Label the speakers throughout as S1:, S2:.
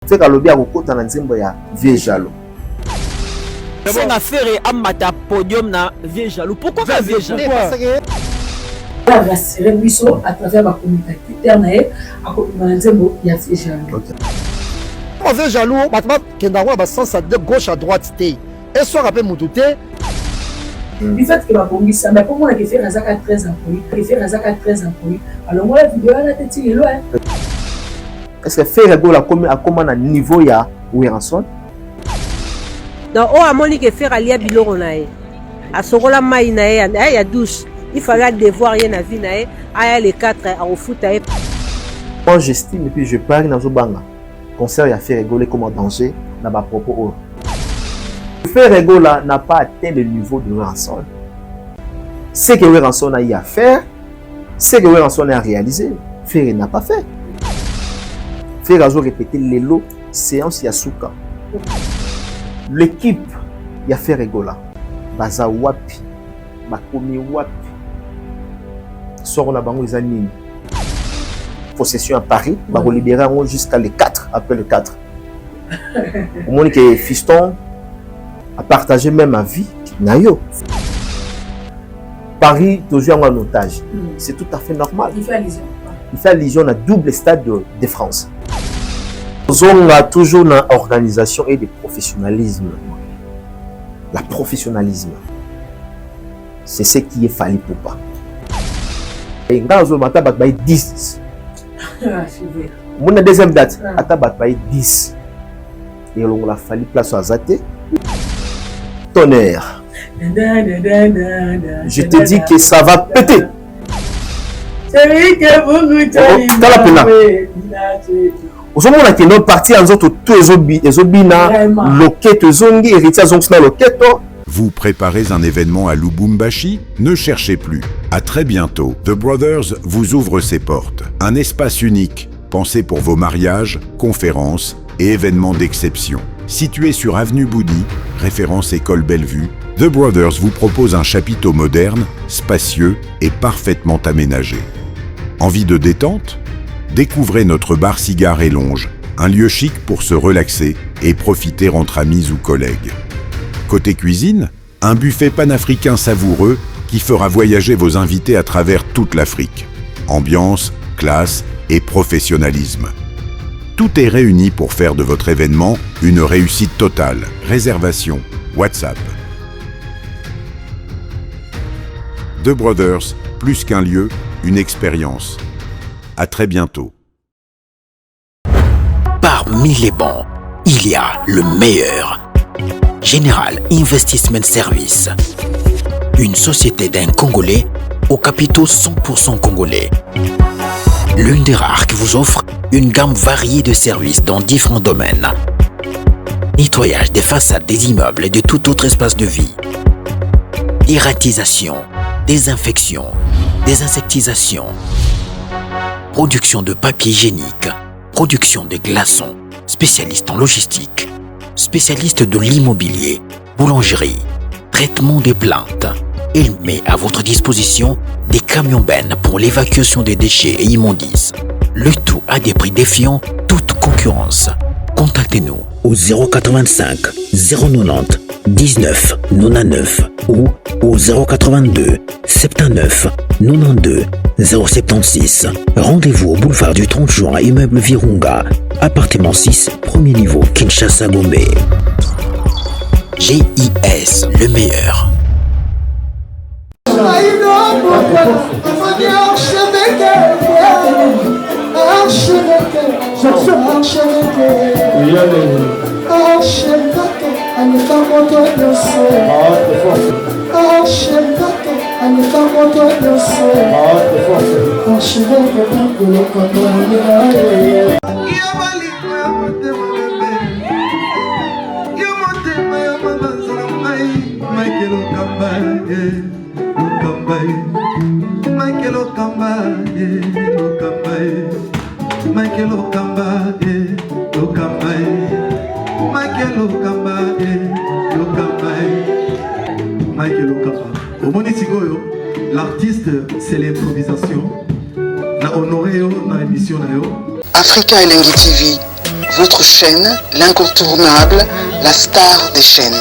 S1: Faire alobi akokota na nzembo ya Vieux Jaloux.
S2: C'est une affaire à mata podium na Vieux Jaloux. Pourquoi pas Vieux Jaloux?
S3: Rassurer Bisso à travers ma communicateur nae à la nzembo ya Vieux Jaloux.
S4: Vieux Jaloux, maintenant kendango ba sens de gauche à droite té. Et soit rappelé Moutouté.
S3: Du fait que ma bongisa mais pour moi que faire Razaka 13 ans pour lui. Alors moi la vidéo là tête est loin.
S1: Est-ce que faire Rego la comme à comment na niveau ya Weranson?
S5: Donc on a moni que faire alia biloro nae. A sokola mai nae ya douche. Il fallait devoir rien à vie nae. Aya les 4 à au foot ae.
S1: Moi j'estime et puis je parie dans Zobanga. Concert ya faire Rego comme en danger dans ma propos. Faire Rego là n'a pas atteint le niveau de Weranson. Ce que Weranson a eu à faire, ce que Weranson a réalisé, Faire n'a pas fait. Faire Razo répéter les lots séance Yasuka. L'équipe y a fait Regola. Baza wapi, bakomi wapi. Sort la bango izanini. Possession à Paris, bako libérer jusqu'à le 4, après le 4. Au moins que Fiston a partagé même ma vie. Nayo. Paris toujours en otage. C'est tout à fait normal. Il fait allusion à double stade de France. On a toujours une organisation et de professionnalisme. La professionnalisme, c'est ce qui est fallu pour pas. Et quand on a 10, mon deuxième date, on a 10. Et on a fallu place à Zate. Tonnerre. Je te dis que ça va péter. Au moment où nous partis en autres
S6: Vous préparez un événement à Lubumbashi? Ne cherchez plus. À très bientôt. The Brothers vous ouvre ses portes. Un espace unique, pensé pour vos mariages, conférences et événements d'exception. Situé sur Avenue Boudy, référence École Bellevue, The Brothers vous propose un chapiteau moderne, spacieux et parfaitement aménagé. Envie de détente? Découvrez notre bar Cigare et Longe, un lieu chic pour se relaxer et profiter entre amis ou collègues. Côté cuisine, un buffet panafricain savoureux qui fera voyager vos invités à travers toute l'Afrique. Ambiance, classe et professionnalisme. Tout est réuni pour faire de votre événement une réussite totale. Réservation, WhatsApp. The Brothers, plus qu'un lieu, une expérience. À très bientôt.
S7: Parmi les bons, il y a le meilleur. Général Investment Service. Une société d'un Congolais aux capitaux 100% congolais. L'une des rares qui vous offre une gamme variée de services dans différents domaines. Nettoyage des façades des immeubles et de tout autre espace de vie. Dératisation, désinfection, désinsectisation. Production de papier hygiénique, production de glaçons, spécialiste en logistique, spécialiste de l'immobilier, boulangerie, traitement des plaintes. Il met à votre disposition des camions-bennes pour l'évacuation des déchets et immondices. Le tout à des prix défiant toute concurrence. Contactez-nous au 085 090 19 99 ou au 082 79 92 076. Rendez-vous au boulevard du 30 juin, immeuble Virunga, appartement 6, premier niveau, Kinshasa, Gombe. GIS, le meilleur.
S8: L'artiste, c'est l'improvisation. Na honoré dans l'émission.
S9: Africa Elengi TV, Votre chaîne, l'incontournable, la star des chaînes.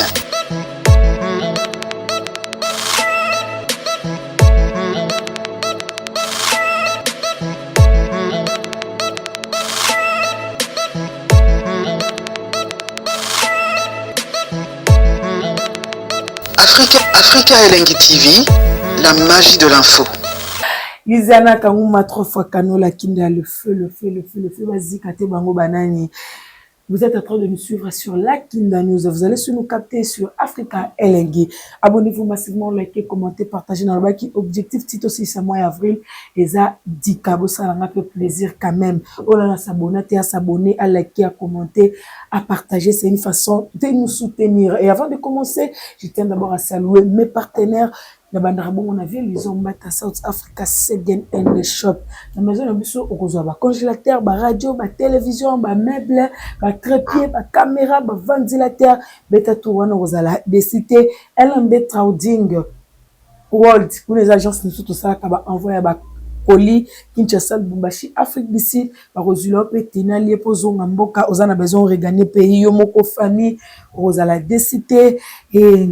S9: Africa Elengi TV, la magie de l'info.
S3: Izana Kanguma 3 fois Kanola Kinda, le feu, vas-y, Kate Bango Banani. Vous êtes en train de nous suivre sur la Kinda News. Vous allez nous capter sur Africa Elengi. Abonnez-vous massivement, likez, commentez, partagez dans le bas qui objectif Tito 6 mois avril. Et ça, dit Kabo, ça a un peu plaisir quand même. On a s'abonner, à s'abonner, à liker, à commenter, à partager. C'est une façon de nous soutenir. Et avant de commencer, je tiens d'abord à saluer mes partenaires. La bandarabo on a vu les hommes à South Africa Second Hand Shop. La maison de biso okozwa congélateur, ba radio, ba télévision, ba meuble, ba trépied, ba caméra, ba ventilateur, beta tout wana ozala des cités LMB Trading World pour les agences nous tout ça ka ba envoyer ba colis Kinshasa Lubumbashi Afrique du Sud ba kozula pe tenali po zonga mboka ozana besoin regagner pays yo moko famille ozala des cités et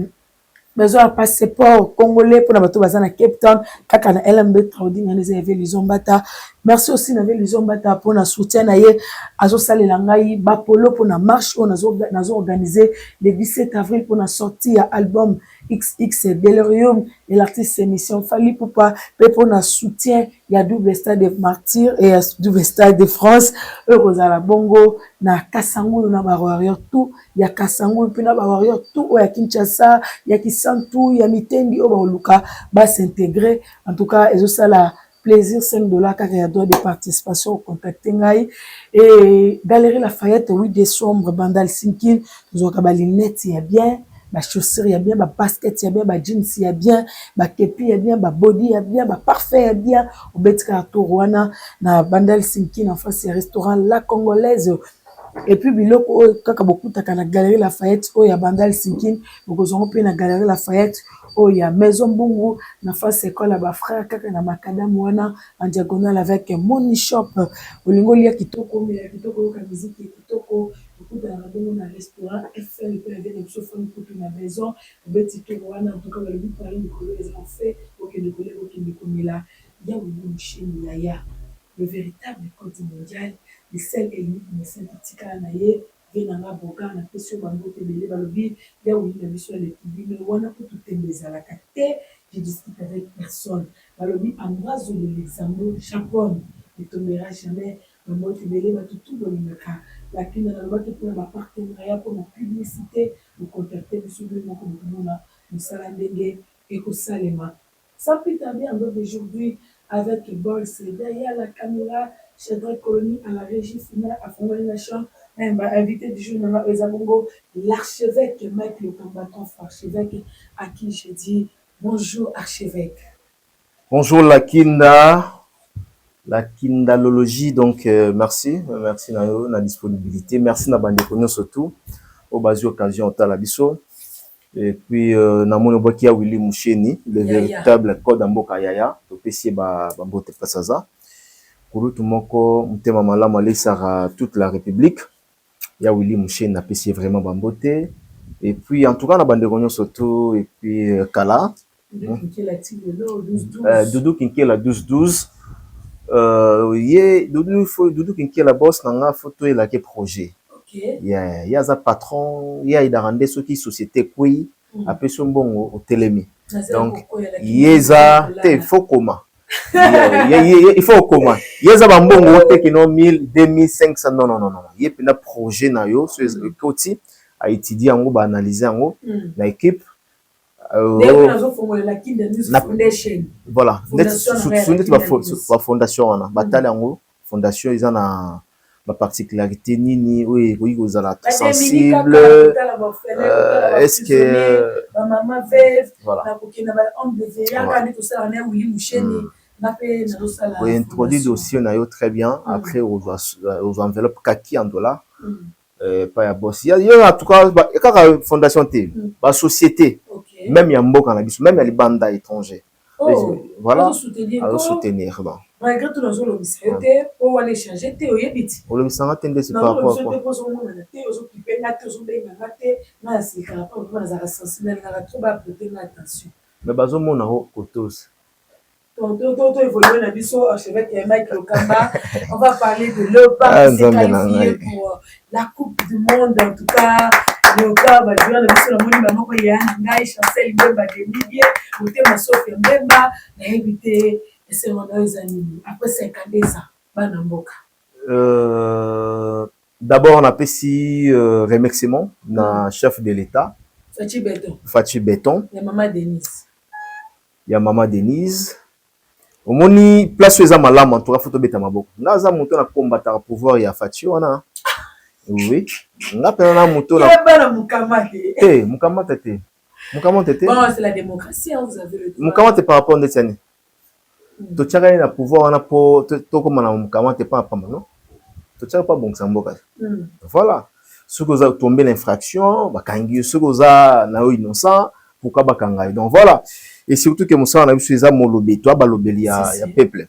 S3: besoin de passeport congolais pour la bazana Cape Town kaka na LMB Trading na zeve lizombata. Merci aussi na lizombata pour na soutien na ye azo salela ngai ba polo pour na marche on nazo organiser le 17 avril pour na sortie à album XX Delirium et l'artiste émission Fali Poupa pour na soutien il y a double stade de Martyrs et double stade de France Rosala Bongo na Kasangu na ba warrior tout il y a Kasangu puis na ba warrior tout o ya Kinshasa il y a Kisantu il y a Mitendi o ba Luka ba s'intégrer en tout cas et ça la plaisir $5 car il y a droit de participation au contacter ngai et Galerie Lafayette 8 décembre Bandal Sinkin nous avons ba lunettes il y a bien ba chaussures il y a bien ba basket il y a bien ba jeans il y a bien ba kepi il y a bien ba body il y a bien ba parfait il y a bien au betka Rwanda na Bandal Sinkin en face c'est restaurant La Congolaise. Et puis biloko kaka beaucoup taka na Galerie Lafayette o ya Bandal Sinkin bokozongo pe na Galerie Lafayette o ya Maison Bungu na face école à ba frère kaka na Macadam wana en diagonale avec Money Shop olingo lia kitoko mais kitoko ka musique kitoko beaucoup dans un restaurant FL peut avec des chauffeurs pour la maison petit tour wana en tout cas le but parler de coller les enfants OK de coller OK de comme là il y a une machine Yaya le véritable code mondial les seuls ennemis mais synthétique na ye venanga boga na question bango tebele balobi ya oui la mission les publics mais wana pour tout tembeza la carte je discute avec personne balobi ambrazo l'exemple Japon ne tombera jamais bango tebele ba tout bolinaka lakini na loba pour ma partenariat pour la publicité nous contacter sur le mot comme nous nous sala ndenge et ko salema sans plus tarder en d'aujourd'hui avec Bols derrière la caméra Chadra Colonie à la régie finale à Fondé Nation, invité du jour Nana Ezabongo, l'archevêque Mike le combattant archevêque à qui je dis bonjour archevêque.
S1: Bonjour la kindalologie donc merci na la disponibilité, merci na bande konyo surtout au bas occasion ta la biso et puis na mono bokia Willy Musheni le véritable code mboka yaya to pesi ba mbote fasaza. Pour tout moko mutema malamu alesara toute la République ya Willy Musheni na pesi vraiment bambote et puis en tout cas na bande konyo surtout et puis Kala Doudou Kinkela 12-12 Doudou Kinkela boss nanga photo et la projet ya za patron ya idarande soki société kui après son bon au télémi donc yeza te fokoma il faut comment yeza bambongo te kino 1000 2500 non yepina projet na yo so koti a étudier ngo ba analyser ngo na équipe voilà la fondation wana batale ngo fondation ils en ma particularité nini oui vous allez être sensible est-ce que
S3: maman veuve
S1: voilà
S3: oui
S1: introduit dossier na yo très bien après aux enveloppes kaki en dollars pas ya boss il y a en tout cas quand fondation T ba société même ya mboka na biso même ya libanda étranger voilà à soutenir bon
S3: malgré tout nous le misérité pour aller changer té oyebiti
S1: le misanga tende c'est par rapport à quoi mais bazo mona ho kotos
S3: évoluer na biso archevêque et Mike Lokamba. On va parler de Léopard qui s'est qualifié pour la Coupe du Monde. En tout cas, Léopard va jouer na biso la moni maman ko ya ngai Chancel Mbemba de Libye, Motema Sophie Mbemba, na invité et c'est mon anime après 52 ans bana mboka.
S1: D'abord on appelle si remerciement na chef de l'État Fachi Béton.
S3: Ya maman Denise.
S1: Ya maman Denise. Omoni place eza malamu en tout cas photo beta maboko. Naza moto na combattre pouvoir ya Fachi wana. Oui. Nga pena na moto na.
S3: Bana mukamate.
S1: Mukamate te. Mukamate te.
S3: Bon, c'est la démocratie hein, vous avez le droit.
S1: Mukamate par rapport à Ndetiani. To tchaka na pouvoir wana po to comme na mukamate pas pamba non. To tchaka pas bon samboka. Voilà. Ceux qui ont tombé l'infraction, bakangi ceux qui ont na innocent pourquoi bakanga. Donc voilà. Et surtout que Moussa on a vu sur les molobé toi balobeli ya peuple.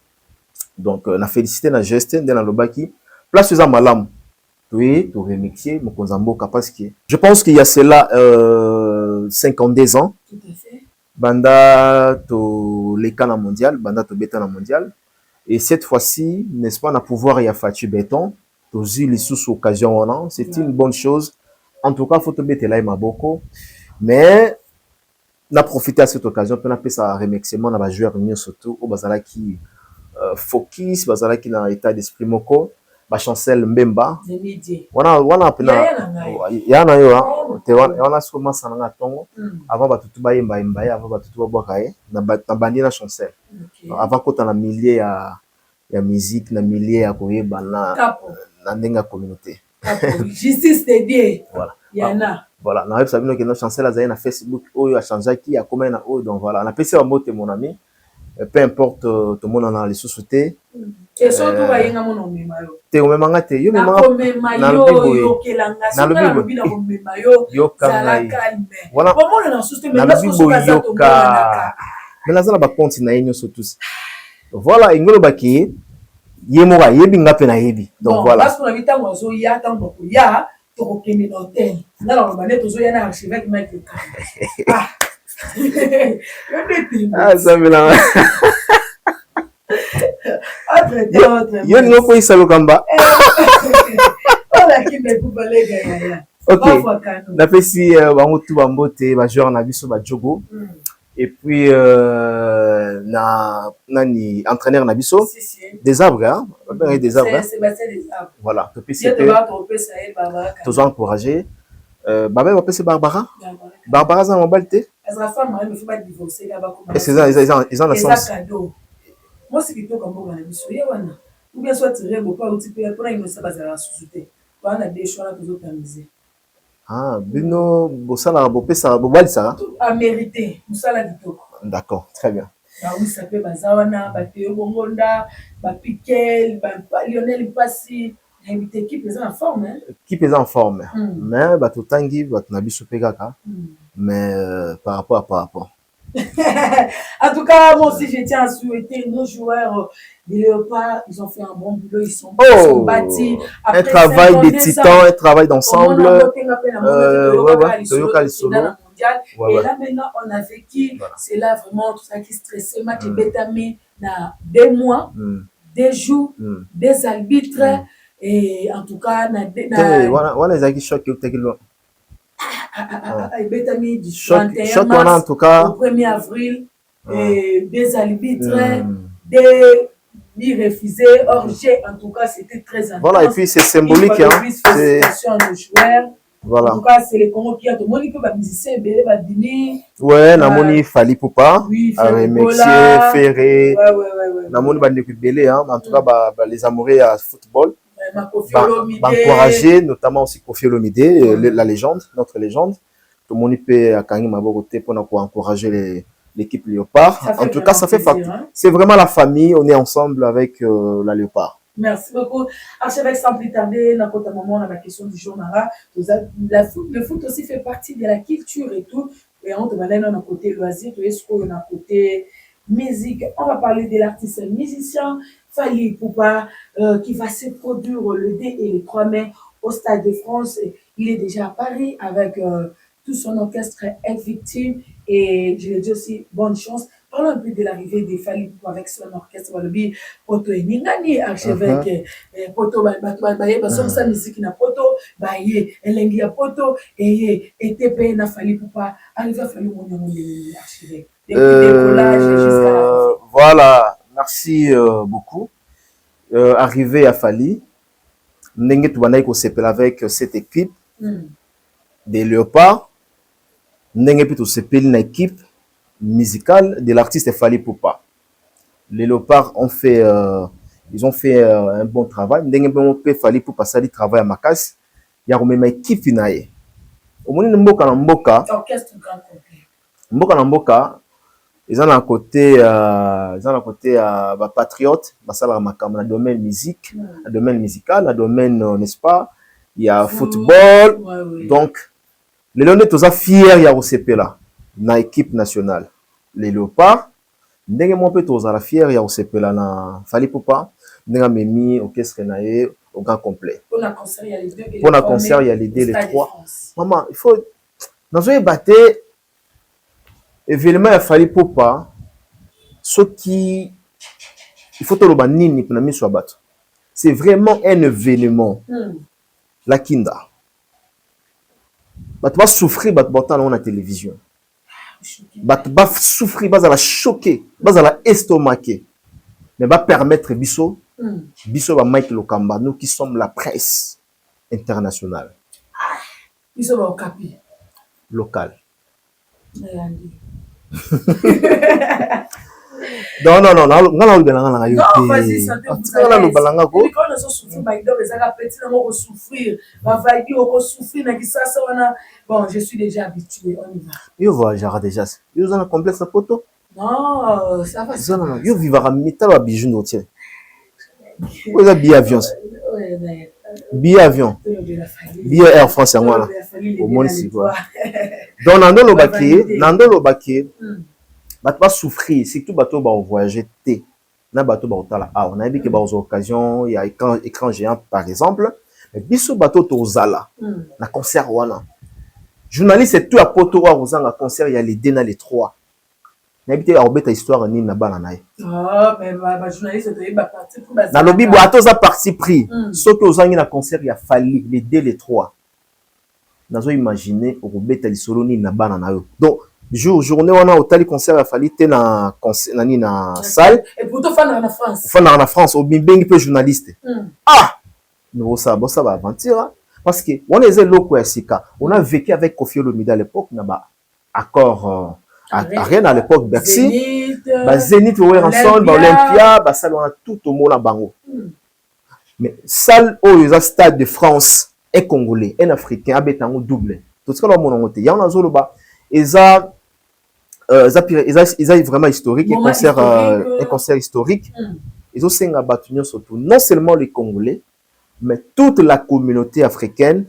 S1: Donc na félicité na geste de na lobaki place sur malam. Oui, to remercier mon konzamboka parce que je pense qu'il y a cela 52 ans.
S3: Tout à fait.
S1: Banda to lekana mondial, banda to betana mondial et cette fois-ci, n'est-ce pas, na pouvoir ya Fachi Béton, to zi les sous occasion on c'est une bonne chose. En tout cas, faut te betela et maboko mais na profiter à cette occasion pour na pesa remerciement na ba joueur mieux surtout au bazala qui focus bazala qui na état d'esprit moko ba Chancel Mbemba wana pena yana yo te wana soma sananga tongo avant batutu ba yemba yemba avant batutu ba bokaye na bandi na Chancel avant kota na millier ya musique na millier ya koyeba na ndenga communauté
S3: justice de Dieu yana.
S1: Voilà, na web sabino que notre Chancel a na Facebook oyo a changé qui a comment na oyo donc voilà, on a passé un mot mon ami. Peu importe tout le monde en a les sociétés.
S3: Et surtout va yenga mon omimayo.
S1: Te o memanga te yo memanga
S3: na yo kelanga na lobi na omimayo sala calme.
S1: Voilà.
S3: Comment on a soutenu mais parce que so kaza to ngana.
S1: Mais là ça ba compte na yenyo so tous. Voilà, ingolo baki yemoka yebi ngape na yebi. Donc voilà.
S3: Parce qu'on a vita mozo ya tango ya to kemi na hotel. Na la robane to zo ya na archevêque Mike Lokamba.
S1: Ça me l'a. Yo n'yo ko isa Lokamba. Ok. Na pesi bango tu bambote ba joueur na biso ba jogo. Et puis na nani entraîneur na biso des arbres hein, des arbres.
S3: C'est des arbres.
S1: Voilà, to pesi to encourager Baba va passer Barbara. Barbara ça mobile te.
S3: Eza femme elle me fait pas divorcer là-bas comme.
S1: Et ils ont la sens.
S3: Moi c'est plutôt comme on a mis sur wana. Ou bien soit tirer beau pas ou type pour une ça bazala sous-souté. On a des choix là pour autres.
S1: Ah, bino bosala bo pesa bo bali ça.
S3: A mérité. Musala ditoko.
S1: D'accord, très bien.
S3: Bah oui ça peut bazawana, ba Théo Bongonda, ba Piquel, ba Lionel Passi. L'équipe est en forme. Hein?
S1: L'équipe est en forme. Mais bah tout tangi bah tu n'as biso pegaka. Mais par rapport.
S3: En tout cas, moi aussi je tiens à souhaiter nos joueurs de Léopard, ils ont fait un bon boulot, ils sont bâtis.
S1: Un travail des titans, un travail d'ensemble.
S3: Et là maintenant on a vécu, c'est là vraiment tout ça qui stressait, match bétamé dans 2 mois, 2 jours, 2 arbitres. Et en tout cas,
S1: voilà les acquis chocs qui
S3: Betami du 31 mars au 1er avril, et 2 arbitres, 2 refusés, hors jeu, en tout cas, c'était très important.
S1: Voilà, et puis c'est symbolique. Hein,
S3: félicitations à nos joueurs.
S1: Voilà.
S3: En tout cas, c'est les Congo qui ont tout le monde qui peut musicien, Bélé va dîner.
S1: Ouais, Namoni Fali Poupa,
S3: oui,
S1: Mexier, Ferré, Namoni Bandi Bélé, en tout cas, les amoureux à football. Encourager notamment aussi Kofi Olomide, la légende, notre légende. Tout le monde peut à Kangi Maboroté pour encourager l'équipe Léopard. En tout cas, ça fait partie. C'est vraiment la famille, on est ensemble avec la Léopard.
S3: Merci beaucoup. Archevêque, sans plus tarder, n'importe moment, on a la question du jour, Nara. Le foot aussi fait partie de la culture et tout. Et on te va aller dans le côté loisir, tu es ce qu'on a côté musique. On va parler de l'artiste musicien Fally Ipupa qui va se produire le 2 et le 3 mai au Stade de France. Il est déjà à Paris avec tout son orchestre Victime et je lui dis aussi bonne chance. Parlons un peu de l'arrivée de Fally Ipupa avec son orchestre. Walobi Poto Ningani archevêque Poto Baye sa musique na Poto Baye Elengi ya Poto et TP na Fally Ipupa arrivé à Fally archevêque.
S1: Voilà, merci beaucoup. Arrivé à Fally, Ndenge Toubanay ko sepel avec cette équipe des Léopards. Ndenge plutôt sepel une équipe musicale de l'artiste Fally Ipupa. Les Léopards ont fait, ils ont fait un bon travail. Ndenge peut Fally Ipupa ça dit travail à Makas. Il y a même équipe inaye. Au moins mboka na mboka.
S3: Orchestre grand complet.
S1: Mboka na mboka. Ils ont un côté, patriote, dans le domaine musique, le domaine musical, le domaine, n'est-ce pas, il y a football.
S3: Ouais.
S1: Donc, les Léonais, tous fiers, il y a OCP là, dans l'équipe nationale. Les Léopards, ndenge mon peu tous la fiers, il y a OCP là, dans Fally Ipupa, ndenge memi, orchestre naé, au grand complet.
S3: Pour la concert, il y a les deux.
S1: Pour la concert, il y a les deux, les trois. Maman, il faut, dans un battre, événement a Fally Ipupa ce qui il faut tout le banini pour nami soit battu. C'est vraiment un événement. La kinda. Bat va souffrir bat botan on la télévision. Bat va souffrir bat la choquer, bat la estomaquer. Mais va permettre biso va Mike Lokamba nous qui sommes la presse internationale.
S3: Biso va au capi
S1: local. Non, vas-y,
S3: santé. Bon, je suis déjà habitué, on y va.
S1: Yo voyagera déjà. Yo dans un complexe à poto.
S3: Non, ça va.
S1: Yo vivra à métal à bijou notier. Vous avez billet avion. Billet avion. Billet Air France à moi là. Au moins c'est quoi. Donc Nando Lobaki. Pas souffrir, surtout bateau va voyager T. Na bateau va otala. Ah, on a vu que dans occasions, il y a écran géant par exemple. Mais biso bateau tozala. Na concert wana. Journaliste c'est tout à poto wa rozanga concert il y a les deux na les trois. Na habité à obeta histoire ni na bana nae.
S3: Ah, mais ba journaliste doit ba parti pour ba.
S1: Na lobi bo atoza parti pris. Soki ozangi na concert il y a Fally les deux les trois. Nazo imaginer obeta lisolo ni na bana nayo. Donc journée on a au tali concert a Fally te na concert na salle
S3: et pourtant fan na France
S1: au bimbengi peu journaliste ah mais ça va aventure parce que on est loko ya sika on a vécu avec Kofi Olomide à l'époque na ba accord rien à l'époque Bercy ba Zénith ouais ensemble ba Olympia ba salle on a tout au monde bango mais salle au Stade de France un Congolais un Africain abetango double tout ce que l'on monte ya on a zolo ba eza vraiment historique, un concert historique. Ils ont senga battu surtout non seulement les Congolais, mais toute la communauté africaine.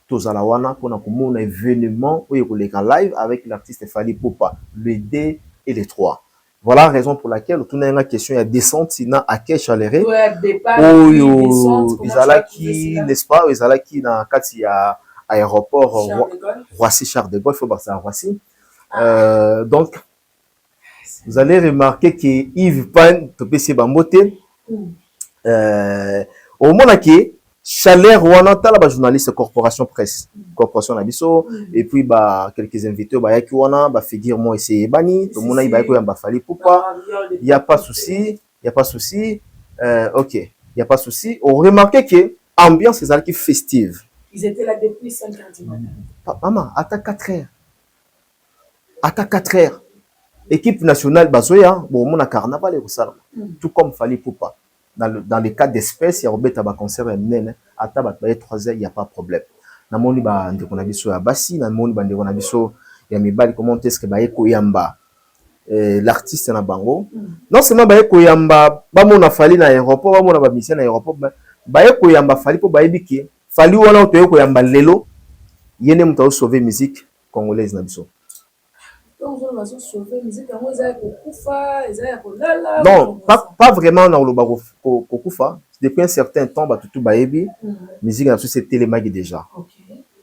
S1: Tous à la wana pour un événement où il y a live avec l'artiste Fally Ipupa, le 2 et le 3. Voilà la raison pour laquelle on a une question il y a descente sinon à quel chaléré. Ils allaient qui n'est-ce pas ils allaient qui dans il y a aéroport Roissy Charles de Gaulle, il faut voir ça à Roissy. Donc, vous allez remarquer que Yves Pan, Topesi Bambote, au moment que Chalère Wana, la journaliste corporation presse, corporation Nabiso, et puis quelques invités, Yaki Wana, figure moi ici Bani, tout le monde a Fally Ipupa, il n'y a pas de souci, ok, il n'y a pas de souci. On remarque que l'ambiance est festive.
S3: Ils étaient là depuis 5 heures du matin.
S1: Maman, à 4 heures. À 4 heures, équipe nationale Bazoya, bon, on a carnaval et tout comme Fally Ipupa. Dans les cas d'espèces, il y a un concert à 3 heures, il n'y a pas de problème. Dans mon liba, on a vu à Bassi, dans mon liba, on a vu il y a mes balles, comment est-ce que Baeko Yamba, l'artiste na bango. Non seulement Baeko Yamba, on a fallu dans l'aéroport, on a mission dans l'aéroport, Baeko Yamba, Fally pour Baebiki, Fally ou on a Yamba Lelo, il y a sauver musique congolaise na biso. Non, pas vraiment dans le baro kokufa. Depuis un certain temps, tout baebi, musique dans c'est télémag déjà.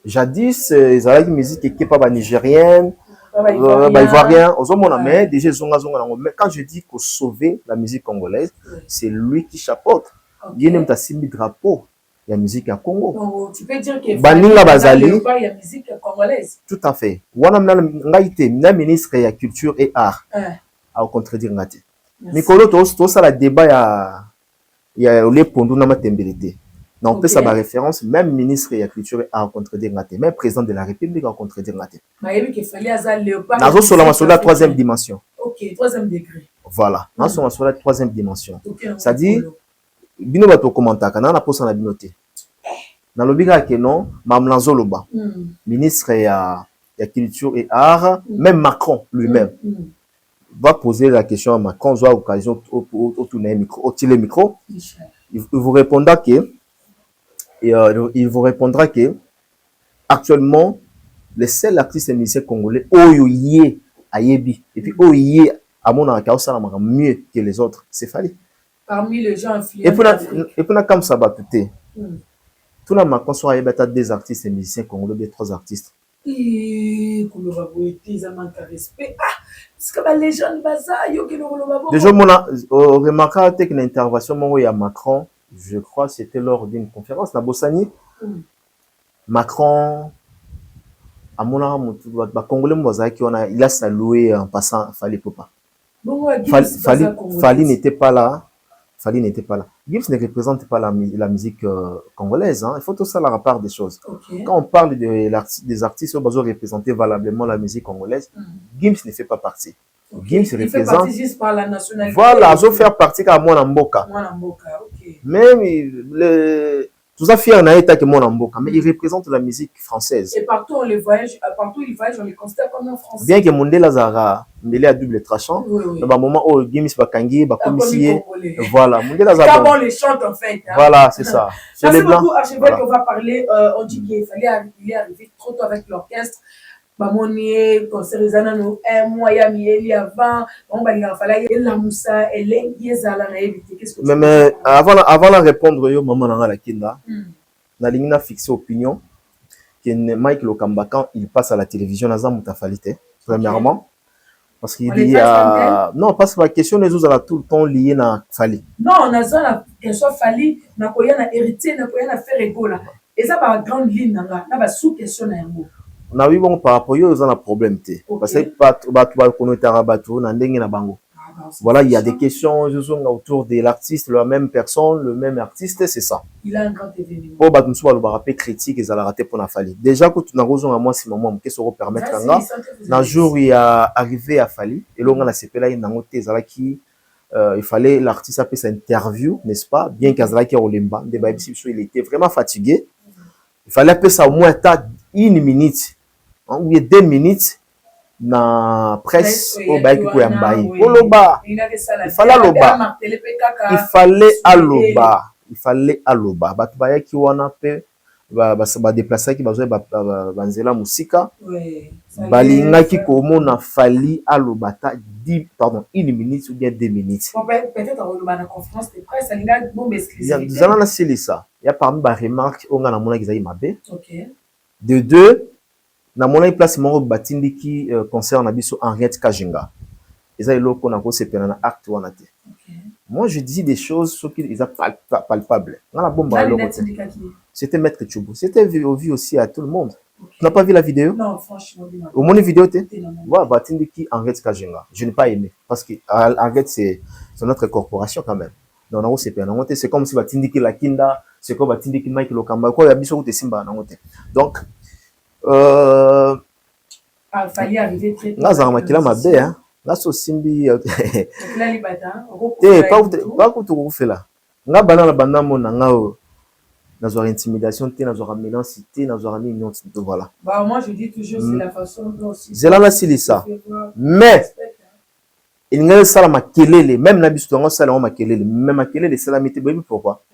S1: Jadis, ils avaient une musique qui n'est pas nigérienne, ivoirien, mais déjà mais quand je dis qu'on sauver la musique congolaise, c'est lui qui chapeaute. Il y a un drapeau. Il y a musique à Congo.
S3: Donc, tu peux dire qu'il
S1: Baninga Bazali,
S3: il y a musique congolaise.
S1: tout à fait. Le ministre de la Culture et Art a contredire ngati. Mikolo to ça la débat il y a les pondu na matembelité. Donc ça ma référence même ministre de la Culture et Art a contredire ngati, même président de la République a contredire ngati.
S3: Mais il fallait azal léopard.
S1: Nazo sur la troisième dimension.
S3: OK, troisième degré.
S1: Voilà, nazo sur la troisième dimension. Ça dit bino bato commenta kana na posa na binoté. Na lobiga ke non, mamlanzo loba. Ministre ya Culture et Art, même Macron lui-même va poser la question à Macron, soit occasion au tourner micro, au tirer micro. Il vous répondra que actuellement les seuls artistes et musiciens congolais oyoye ayebi et puis oyoye à mon avis ça mieux que les autres, c'est Fally.
S3: Parmi les gens influents.
S1: Et puis comme ça va tout tout le monde soit des artistes et musiciens congolais, des 3 artistes.
S3: Et qu'on leur a été ça manque de respect. Ah, parce que les gens baza yo que leur va.
S1: Déjà mon remarqué que l'intervention mon à Macron, je crois c'était lors d'une conférence à Bossani. Macron à mon avis congolais moza qui il a salué en passant Fally Ipupa. Fally n'était pas là. Fally n'était pas là. Gims ne représente pas la musique congolaise. Hein. Il faut tout ça la part des choses. Quand on parle des artistes qui ont représenté valablement la musique congolaise, Gims ne fait pas partie. Gims représente.
S3: Fait partie juste par la nationalité.
S1: Voilà, ils ont fait partie à Mwanamboka. Même tout ça fait un état que Mwanamboka, mais il représente la musique française.
S3: Et partout on les voyage, on les considère comme un français.
S1: Bien que Mondela Zara, Mondela à double tranchant, dans un moment où Gims Bakangi, Bakomissier, voilà, Mondela Zara.
S3: Comment on les chante en fait.
S1: Voilà, c'est ça.
S3: Merci beaucoup, Archibald, on va parler, on dit qu'il est arrivé trop tôt avec l'orchestre. Bamonier, concert Zanano, un mois y avant, on va dire fallait la moussa, elle est yezala na éviter. Qu'est-ce que
S1: mais avant de répondre yo maman na la kinda, na lingina fixé opinion que Mike Lokamba quand il passe à la télévision na zamuta falite premièrement parce qu'il dit non parce que la question les autres à tout le temps lié na Fally.
S3: Non, na za la question Fally na koya na héritier na koya na faire égola. Et ça par grande ligne na ba sous question na yango.
S1: On a vu bon par rapport aux un problème parce que voilà il y a des questions autour de l'artiste la même personne le même artiste c'est ça
S3: il a un grand événement
S1: pour rappel critique et raté pour la Fally déjà que tu n'as à moi si maman qu'est-ce qu'on permettre un jour il a arrivé à Fally et là on a CP là qui il fallait l'artiste après sa interview n'est-ce pas bien qu'Azalaki Olimba il était vraiment fatigué il fallait appeler ça au moins 1 minute ou 2 minutes na presse au baiki ko yambayi oloba il fallait aloba batu bayaki wana pe ba déplacer ki bazo banzela musika balingaki komona Fally aloba ta 1 minute ou bien 2 minutes
S3: peut-être aloba na conférence de presse alinga bon exclusivité
S1: zala na silisa ya parmi ba remarque onga na mona kizayi mabe de 2 na mona place moko batindi ki concert na biso Henriette Kajinga eza eloko na ko sepena na acte wana te moi je dis des choses qui ils palpables na bomba c'était Maître Tchoubo c'était vu aussi à tout le monde tu n'as pas vu la vidéo
S3: non franchement
S1: au moins vidéo te voilà batindi ki Henriette Kajinga je n'ai pas aimé parce que Henriette c'est notre corporation quand même non na ko sepena na c'est comme si batindi ki la kinda c'est comme batindi ki Mike Lokamba ko ya biso te simba na ngote donc
S3: Fally arriver très tôt.
S1: Là, ça m'a qu'il a ma bête, hein. Là, c'est simbi. Pas que tu fais là. Nga banana banana mon ngao. Dans une intimidation, t'es dans une mélancité, dans une union, voilà.
S3: Bah moi je dis toujours c'est la façon dont aussi.
S1: C'est là c'est ça. Mais il n'y a pas ça ma kelele, même na biso ngo ça ma kelele, même ma kelele c'est la mété pourquoi?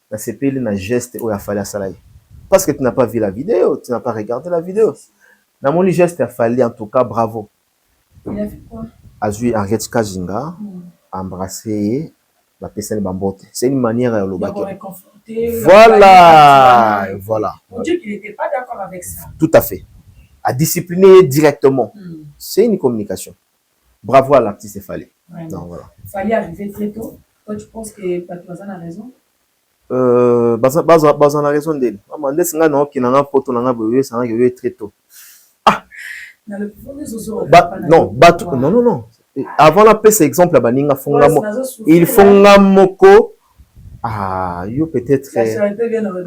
S1: La CPL na geste où il a fallu ça là. Parce que tu n'as pas vu la vidéo, tu n'as pas regardé la vidéo. Dans mon geste, il a fallu en tout cas bravo.
S3: Il a fait quoi?
S1: Azui Henriette Kazinga, embrassé, la personne Bambote. C'est une manière à l'obaki. Voilà, voilà.
S3: On dit qu'il n'était pas d'accord avec ça.
S1: Tout à fait. À discipliner directement. C'est une communication. Bravo à l'artiste Fali.
S3: Donc voilà. Fali arrivé très tôt. Toi, tu penses que Patouazan a raison?
S1: Bazan a raison d'elle. Amandé singa non qui n'a pas poto n'a pas ça n'a très tôt. Ah.
S3: Dans le fond des osons.
S1: Non. Avant la paix, c'est exemple là-bas, ils font un moko. Ah, yo peut-être.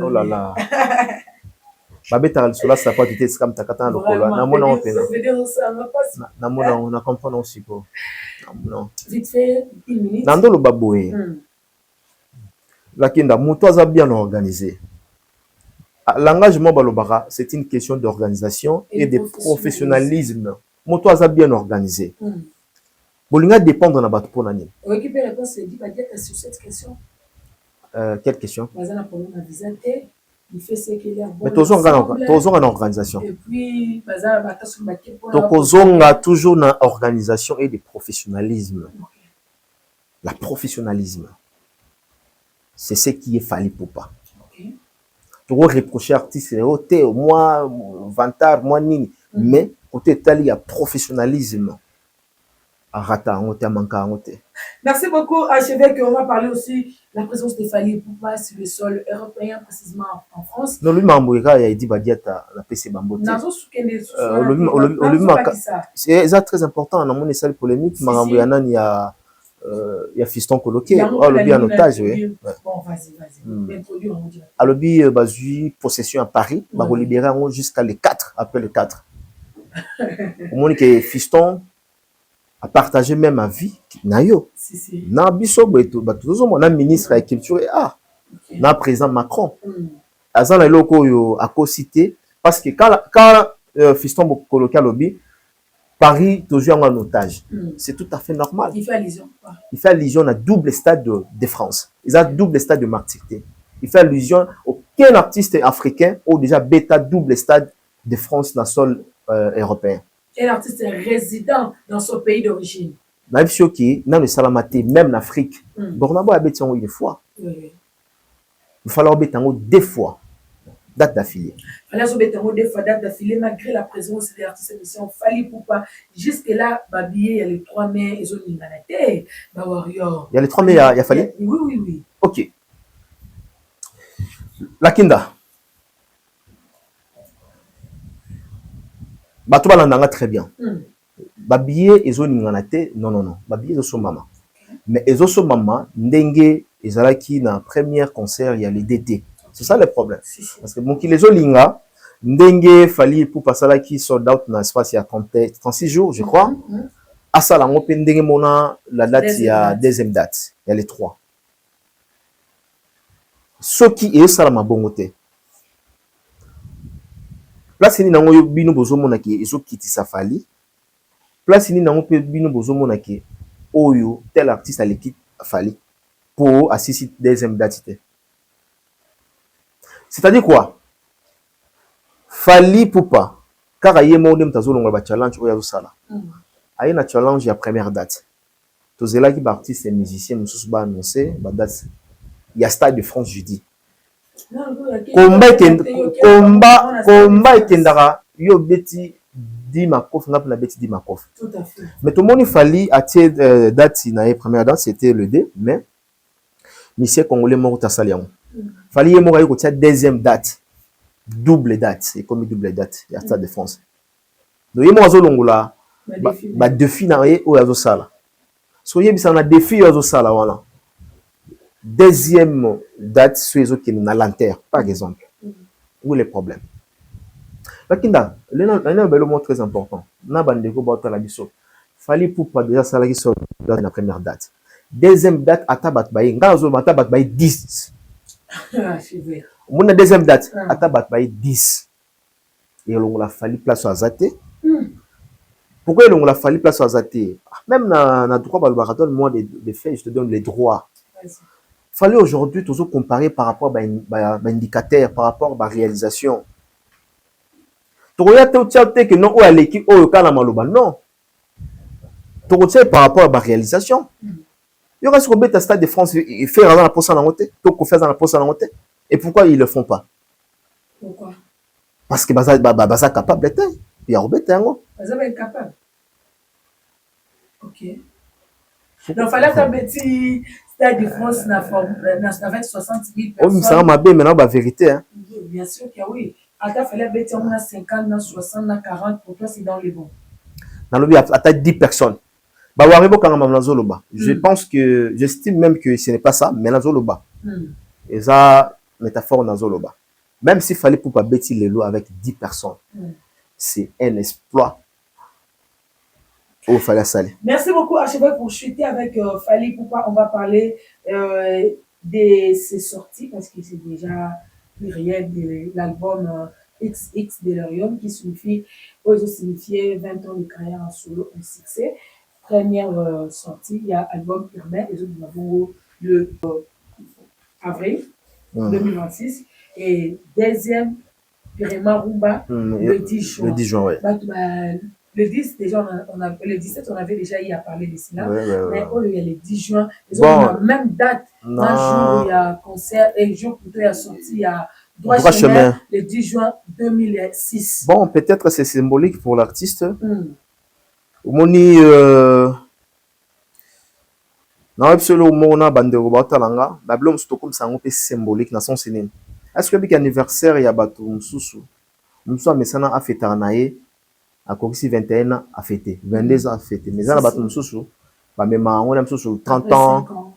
S1: Oh là là. Babeta cela ça pas été comme takata le kola. Namona on fait. Namona on a compris non si quoi. Non.
S3: Vite fait, une minute.
S1: Nando le baboué. La kinda mutoza bien organisé. L'engagement balobara, c'est une question d'organisation et de professionnalisme. Mutoza bien organisé. Bolinga dépend de la batte pour l'année.
S3: Oui, qui peut répondre sur cette question?
S1: Quelle question?
S3: Il fait ce qu'il a.
S1: Mais toujours en organisation.
S3: Et puis,
S1: toujours dans organisation et de professionnalisme. La professionnalisme, c'est ce qui est fallu pour pas. Tu vas reprocher artiste, au moins, vantard, moi, nini. Mais, côté tel, il y a professionnalisme.
S3: Merci beaucoup, Archevêque. On va parler aussi de la présence de Fali Poupa sur le sol européen, précisément en France.
S1: Non, lui, Mamboura, il a dit Badiata, la PC Bambote. C'est très important. Dans mon essai polémique, Mambouyana, il y a Fiston coloqué. Le bien en otage, oui.
S3: Bon, vas-y.
S1: Alobi, possession à Paris, va libérer jusqu'à le 4, après le 4. Au moins que Fiston a partagé même ma vie nayo na biso beto batuzo mona ministre de la culture et art na président Macron azan la loko yo a cité parce que quand Fiston coloqué lobby Paris toujours en otage. C'est tout à fait normal.
S3: Il fait allusion quoi?
S1: Il fait allusion à double stade de France. Ils ont double stade de Martinique. Il fait allusion aucun artiste africain ou déjà bêta double stade de France dans le sol européen.
S3: Un artiste résident dans son pays d'origine.
S1: Même si dans le Salamaté, même en Afrique, Bornabo a bêté une fois. Il fallait bêter deux fois. Date d'affilée.
S3: Il fallait bêter deux fois date d'affilée malgré la présence des artistes émissions. Fallait pour pas. Jusque là, Babié, il y a les 3 mai, ils ont une manette. Warrior.
S1: Il y a les 3 mai, il y a fallu.
S3: Oui.
S1: Ok. La Kinda. Bato balandanga très bien. Babiye ezo ninganate non. Babiye ezo mama. Mais ezo mama ndenge ezalaki na premier concert il y a les DT. C'est ça le problème. Parce que bon qui les linga ndenge Fali pour passer là qui sold out dans espace il y a 36 jours je crois. À ça la ngope ndenge mona la date il y a deuxième date. Il y a les 3. Ce qui est ça la mabongote. Place ni nango bino bozomona ki ezo kitisa Fali. Place ni nango pe bino bozomona ki oyo tel artiste a l'équipe Fali pour assister deuxième date. C'est-à-dire quoi? Fali Poupa car aye mo dem tazolonga ba challenge oyo sala. Aye na challenge ya première date. Tozela ki ba artiste et musicien mususu ba annoncer ba date. Il y a Stade de France jeudi. Combat ekendara yo beti di makof na beti di makof.
S3: Tout à fait.
S1: Mais tout le monde Fali a tiré date na première date c'était le D mais monsieur congolais moko tasaliam. Fali ye moko ko tia deuxième date. Double date, et comme double date, il y a Stade de France. Donc yemo azo longola ba défi na ye o azo sala. So yebisa na défi azo sala wala. Deuxième date, sur les autres qui sont à l'antenne, par exemple. Où est le problème? Lakinda, l'élément très important. Na bandeko bauta la biso. Fali pour pas déjà ça la qui sort dans la première date. Deuxième date, atabat baye. Ngazo atabat baye 10. Mon deuxième date, atabat baye 10. Et on l'a fallu place à Zate. Pourquoi on l'a fallu place à Zate? Même na droit balbaraton, moi de fait, je te donne les droits. Fallait aujourd'hui toujours comparer par rapport à un indicateur, par rapport à la réalisation. Tu regardes que non, ou à l'équipe, ou au cas maloba, non. tu par rapport à ma réalisation. Il y aura sur le Stade de France et faire dans la poste en côté, tout faire dans la poste en côté. Et pourquoi ils le font pas?
S3: Pourquoi?
S1: Parce que Baza capable d'être. Il y a Robert Tango.
S3: Baza est capable. Ok. Donc il fallait faire petit Stade de France avec 60 000 personnes.
S1: Oh, mais ça m'a bien maintenant la vérité. Hein.
S3: Bien sûr que oui. Attends, il fallait bêter on a 50, 60, 40 pour toi c'est dans les bons.
S1: Dans le but à 10 personnes. Je pense que, j'estime même que ce n'est pas ça, mais Nazoloba. Et ça, métaphore Nazoloba. Même s'il fallait pour pas bêtir les lots avec 10 personnes, c'est un exploit. Oh, fallait saler.
S3: Merci beaucoup, Archevêque, pour chuter avec Fally. Pourquoi on va parler de ses sorties, parce que c'est déjà pluriel de l'album XX Delirium qui signifie, signifiait 20 ans de carrière en solo, un succès. Première sortie, il y a album urbain, les autres nous avons le avril 2026 et deuxième Pirema Rumba le 10 juin.
S1: Le 10 juin, oui.
S3: Le 10, déjà, le 17, on avait déjà eu à parler de cela. Mais il y a le 10 juin. Ils ont la même date. Un jour où il y a concert et le jour plutôt il y a sorti, il y a Droit chemin, le 10 juin 2006.
S1: Bon, peut-être c'est symbolique pour l'artiste. Moni na absolument mona bandero batalanga ba blom stokum sango pe symbolique na son cinéma. Est-ce que bik anniversaire ya batu msusu mesana a fêté nae a kokisi 21 ans a fêté 22 ans a fêté mais na batu msusu ba mema on msusu 30 ans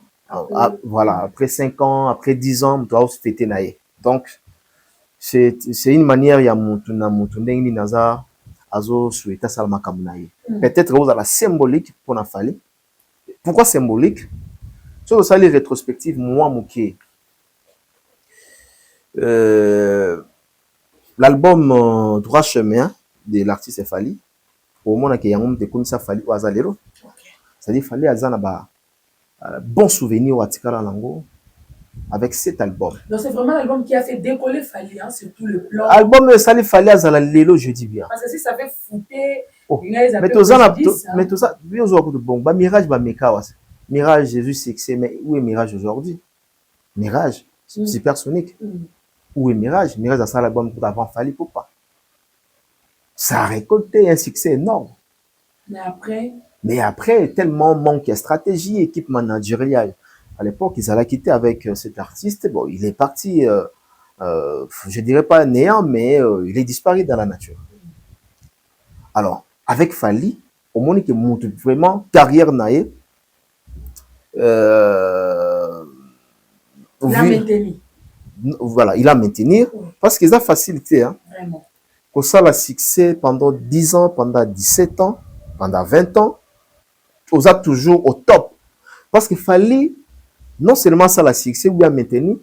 S1: voilà après 5 ans après 10 ans tu dois fêter nae. Donc c'est une manière ya mutu na mutu ndengi naza azo souhaiter salama kamunaye. Peut-être vous avez la symbolique pour na Fally. Pourquoi symbolique? Sur ça les rétrospectives moi mouké. L'album Droit chemin de l'artiste Fally au moment que yangom de comme ça Fally Wazalero. C'est-à-dire Fally azana ba bon souvenir au atikala lango avec cet album.
S3: Donc c'est vraiment l'album qui a fait décoller Fally, hein, sur tout le plan.
S1: Album Sali Fally azala lelo, je dis bien.
S3: Parce que si ça fait fouter,
S1: mais tout ça, bien bon, bah Mirage, bah Mekawas. Mirage, Jésus succès, mais où est Mirage aujourd'hui? Mirage, supersonique. Où est Mirage? Mirage a ça l'album pour avant Fally pour pas. Ça a récolté un succès énorme. Mais après, tellement manque de stratégie, équipe managériale. À l'époque, ils allaient quitter avec cet artiste. Bon, il est parti, je dirais pas néant, mais il est disparu dans la nature. Alors, avec Fally, au moment que monte vraiment carrière naïe,
S3: il a maintenu.
S1: Voilà, il a maintenu parce qu'ils ont facilité. Hein.
S3: Vraiment.
S1: Pour ça, le succès pendant 10 ans, pendant 17 ans, pendant 20 ans, on a toujours au top. Parce qu'il fallait non seulement ça la succès ou bien maintenu.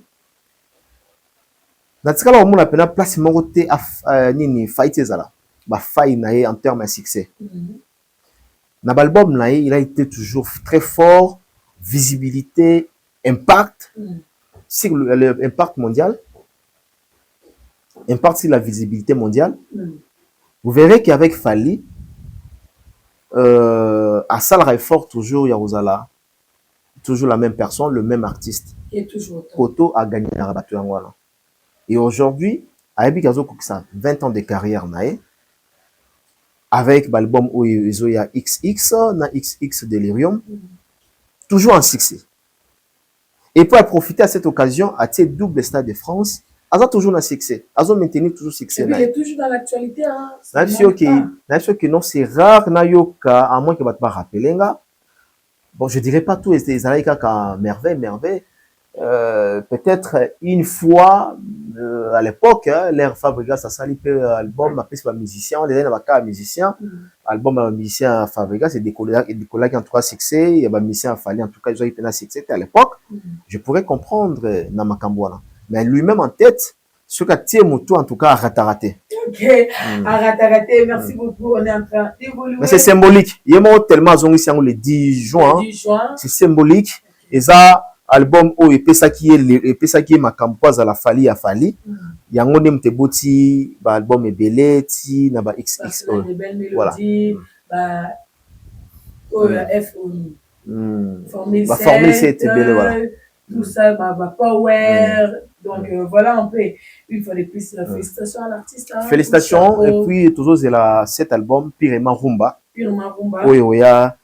S1: Dans ce cas-là, on a pris place côté à nini fight ezala. Ba faille naé en termes de succès. Dans l'album naé, il a été toujours très fort, visibilité, impact sur l'impact mondial. Impact sur la visibilité mondiale. Vous verrez qu'avec Fally, à Salra fort toujours Yaruzala. Toujours la même personne, le même artiste.
S3: Et toujours.
S1: Koto a gagné la rabattu en voilà. Et aujourd'hui, avec 20 ans de carrière, avec l'album où il y a XX, na XX Delirium, toujours un succès. Et pour profiter à cette occasion, à ces double Stade de France, ils ont toujours un succès. Ils ont maintenu toujours succès.
S3: Et puis il est toujours dans l'actualité. Hein.
S1: Que non, c'est rare, à moins que vous ne pas rappeler. Bon, je dirais pas tout, les Alaïka qu'à merveille. Peut-être une fois, à l'époque, l'air Fabriga, ça s'allie peu album, après c'est pas musicien, les gens n'ont musicien, album musicien Fabriga, c'est des collègues qui ont 3 succès, il y a un musicien Fally, en tout cas, ils ont eu un succès à l'époque, je pourrais comprendre Namakambouana. Mais lui-même en tête, ce qu'a tiré Moutou, en tout cas, a raté.
S3: Ok, a raté, merci beaucoup, on est en train d'évoluer.
S1: Mais c'est symbolique, il y a tellement le 10 juin, c'est symbolique, et ça, album où et ça qui est ma campoise à la Fally à Fally yango ne mteboti ba album ebele ti na ba XX
S3: voilà FOI.
S1: Formule 7, voilà.
S3: Tout ça, Power. Donc voilà un peu, une fois de plus, félicitations à l'artiste. Hein,
S1: félicitations, et puis toujours cet album, Pirema Rumba.
S3: Pirema Rumba.
S1: Oui, il y a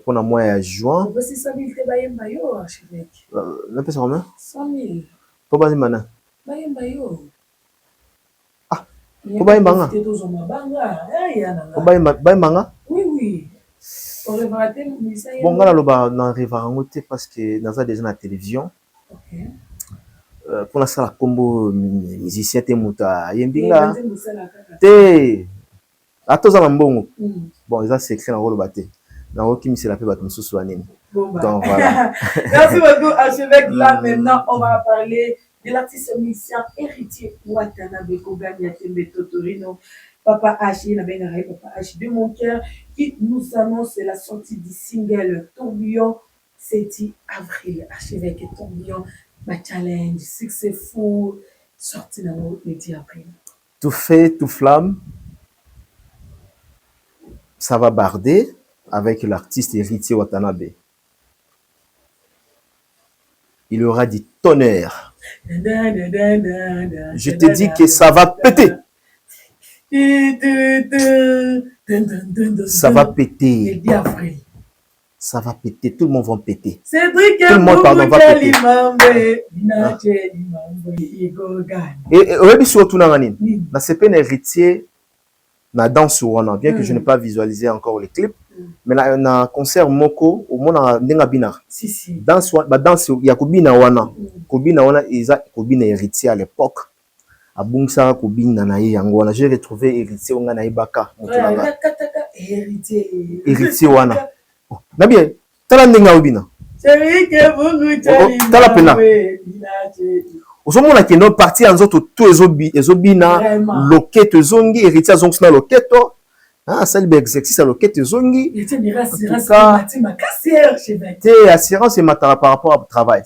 S1: pour le mois de juin.
S3: On peut si 100 000 te bayemba yo, archevêque.
S1: Non, pas ça, combien?
S3: 100 000.
S1: Pour bayemba.
S3: Bayemba yo.
S1: Ah, pour bayemba. Pour bayemba.
S3: Oui.
S1: Bon, là, on arrive à en parce que nous avons déjà la télévision. Pour l'instant, la combo musicien te muta yembinga. Te. Attends, ça bon. Bon, ça c'est écrit dans le bâté. Dans le qui c'est la paix bateau sous soignine. Donc voilà.
S3: Merci beaucoup, archevêque. Là maintenant, on va parler de l'artiste musicien héritier Watanabe Kogami Atembe Totorino. Papa H, Papa H de mon cœur, qui nous annonce la sortie du single Tourbillon, 7 avril. Archevêque Tourbillon, ma challenge, successful, sorti dans le 10 avril.
S1: Tout fait, tout flamme, ça va barder avec l'artiste héritier Watanabe. Il y aura du tonnerre. Je te dis que ça va péter. Ça va péter. Ça va péter. Tout le monde va péter. Tout le monde va péter. Et surtout dans la héritier, na danse wana, bien que je n'ai pas visualisé encore les clips, mais na concert moko au moins na bina. Danse ya kobina wana isa kobina héritier à l'époque. Abungsa kobina na yango wana, j'ai retrouvé héritier nga na ibaka mutulanga. Héritier wana. Na bien, tala ndenga obina. Tala pena. Osomona keno parti en zoto tout ezobina loketo zongi héritier zongi na loketo. Ah, ça le exercice à loketo zongi. Assurance et matara par rapport au travail.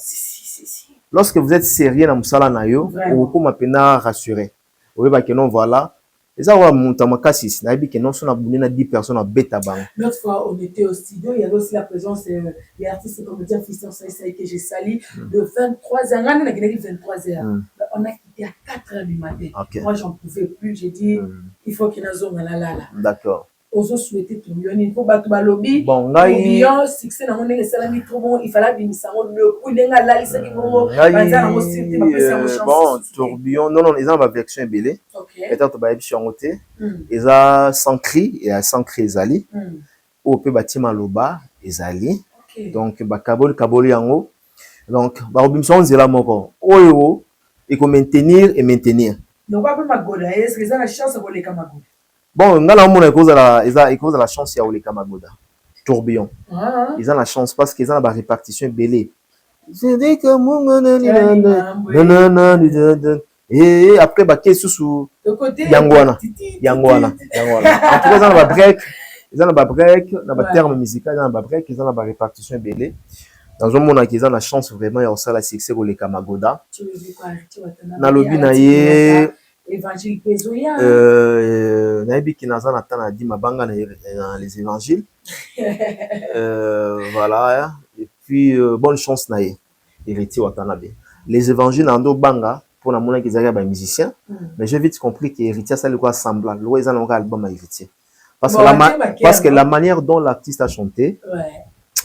S1: Lorsque vous êtes sérieux dans musala na yo, vous pouvez m'appeler rassuré. Oui, bah que non voilà. Et ça va monter ma cassis. Na bi que non son abonné na 10 personnes à bêta bang.
S3: L'autre fois on était au studio, il y avait aussi la présence des artistes comme dire Fiston Saïsaï que j'ai sali de 23h. On a gagné 23h. On a quitté à 4h du matin. Moi j'en pouvais plus, j'ai dit il faut qu'il y ait une zone là.
S1: D'accord.
S3: Oso souhaité Tourbillon, il faut battre lobby.
S1: Bon,
S3: Tourbillon, succès dans mon salami trop bon, il fallait bien ça le coup lenga là, il s'est bon.
S1: Bon, Tourbillon, non, ils ont ma version belé. Et tant que bah sur côté, ils ont sans cri et sans cri ezali. Au peut bâtiment loba ezali. Donc bah kaboli yango. Donc bah obimson zela moko. Oyo, il faut maintenir et maintenir.
S3: Donc pas ma goda, est-ce que ça la chance de voler comme goda?
S1: Bon, on a la chance, il y a Oleka Magoda. Tourbillon. Ils ont la chance parce qu'ils ont la répartition belée. Et après, bah, qu'est-ce sous Yangwana. En tout cas, ils ont la break. Ils ont la break, le terme musical, ils ont la break, ils ont la répartition belée. Dans un monde qui ont la chance vraiment, il y a aussi la succès Oleka Magoda. Dans le binaye.
S3: Évangile Pezoya.
S1: Naïbi qui n'a pas dit ma banga dans les évangiles. Voilà. Et puis, bonne chance naïe. Héritier Watanabe. Les évangiles n'ont banga pour la monnaie qu'ils arrivent à musicien. Mais j'ai vite compris que héritier, ça le quoi semblant. L'ouest, ils ont un album à héritier. Parce que la manière dont l'artiste a chanté,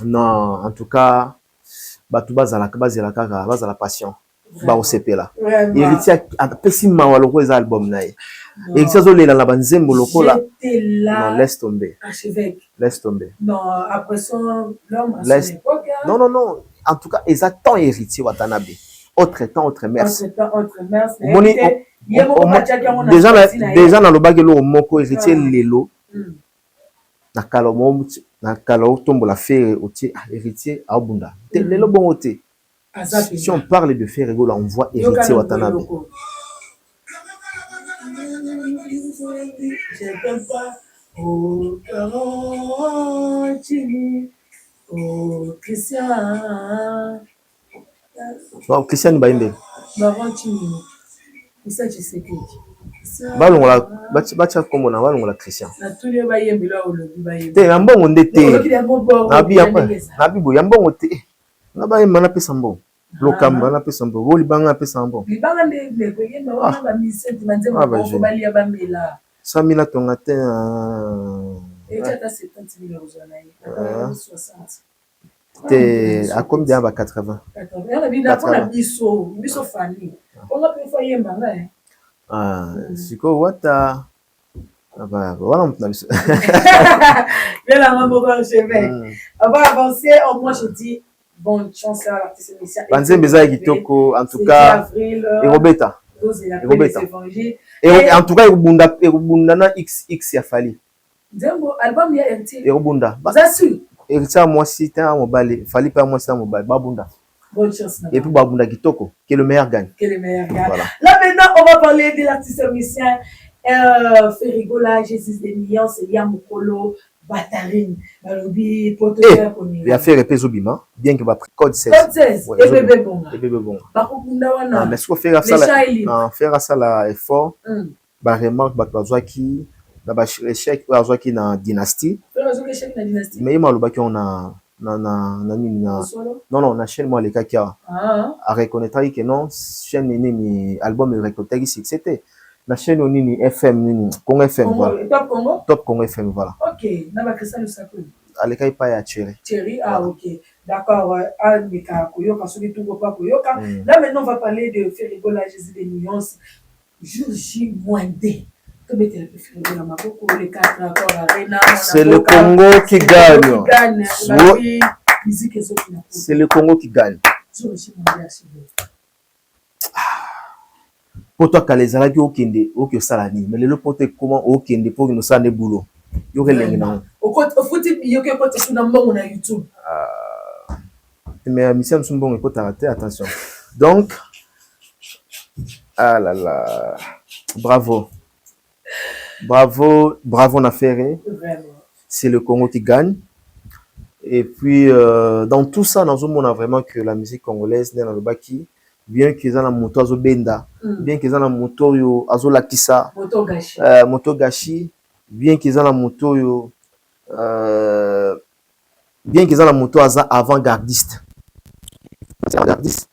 S1: non, en tout cas, Batouba Zalaka, la passion. Ba OCP là. Héritier a pessi mawaloko les albums là. Héritier zolé dans la banzembo loko là. Non, laisse tomber.
S3: Archevêque.
S1: Laisse tomber.
S3: Non, après son l'homme à son époque.
S1: Non. En tout cas, ils attendent héritier Watanabe. Autre temps, autre mers. Déjà dans le bagelo moko héritier lelo. Na kalo tombo la fer otier héritier abunda. Lelo bon oté. Si on parle de faire rigolo, on voit héritier Watanabe.
S3: Je t'aime pas au Christian.
S1: Christian Baimbe.
S3: Baron Chini. Et ça, je sais que.
S1: balongola batia kombo na balongola Christian
S3: na tous les bayembela olobi bayembela
S1: te yambongo ndete
S3: nabi
S1: nabi bo yambongo te na bayemba na pesa mbongo lokamba na pesa mbongo boli banga pesa mbongo
S3: libanga ndenge ko yemba wana ba misenti manzema ko balia bamela
S1: samina tonga te
S3: eta 70,000 euros na 60
S1: te a combien ba 80
S3: 80 bina pona biso fani on a pu faire yemba ngai
S1: siko wata voilà on a vu ça
S3: bien la maman au chevet on va avancer au moins je dis bonne chance à l'artiste initial
S1: Banzembe za kitoko en tout cas et Robeta et en tout cas Erubunda na XX ya Fali
S3: Zembo album ya RT
S1: Erubunda
S3: Zasu
S1: Erita moi si ta mobile Fali pas moi ça mobile Babunda.
S3: Bonne chance.
S1: Et puis Babunda Kitoko, qui est le meilleur gagne.
S3: Qui est le meilleur gagne.
S1: Voilà.
S3: Là maintenant, on va parler de l'artiste musicien Ferigola, Jésus des millions, c'est Yamukolo, Batarine, Balobi, Potoya.
S1: Il a fait répéter Zobima, bien que va code 16.
S3: Code 16, et bébé bon.
S1: Et bébé bon.
S3: Bakunda wana.
S1: Mais ce qu'on fait faire ça là effort, bah remarque Batwazaki, na ba échec Batwazaki na dynastie. Mais il m'a le on a non na chaîne moi les cas qui a reconnaître que non chaîne ni album reconnaître c'était la chaîne ni FM ni Congo FM voilà Top Congo FM voilà
S3: OK na ba Christian Lusako
S1: aleka pas ya Thierry
S3: OK d'accord Almeka koyoka soki tout pas koyoka là maintenant on va parler de Ferigola Jésus des nuances jour J-D.
S1: C'est le Congo qui gagne. C'est le Congo qui gagne. Pour toi, quand les Arabes au Kende, au Salani, mais le pote comment au Kende pour nous ça des boulot. Yo
S3: au foot yo que pote sur na YouTube.
S1: Mais mission sont bon écoute arrêter attention. Donc ah là là. Bravo. Bravo Nafere. C'est le Congo qui gagne. Et puis, dans tout ça, dans on a vraiment que la musique congolaise, dans le baki, bien qu'ils aient la moto azo benda, bien qu'ils aient la moto yo azo lakisa, moto gashi, bien qu'ils aient la moto yo, bien qu'ils aient la moto avant-gardiste. Avant-gardiste.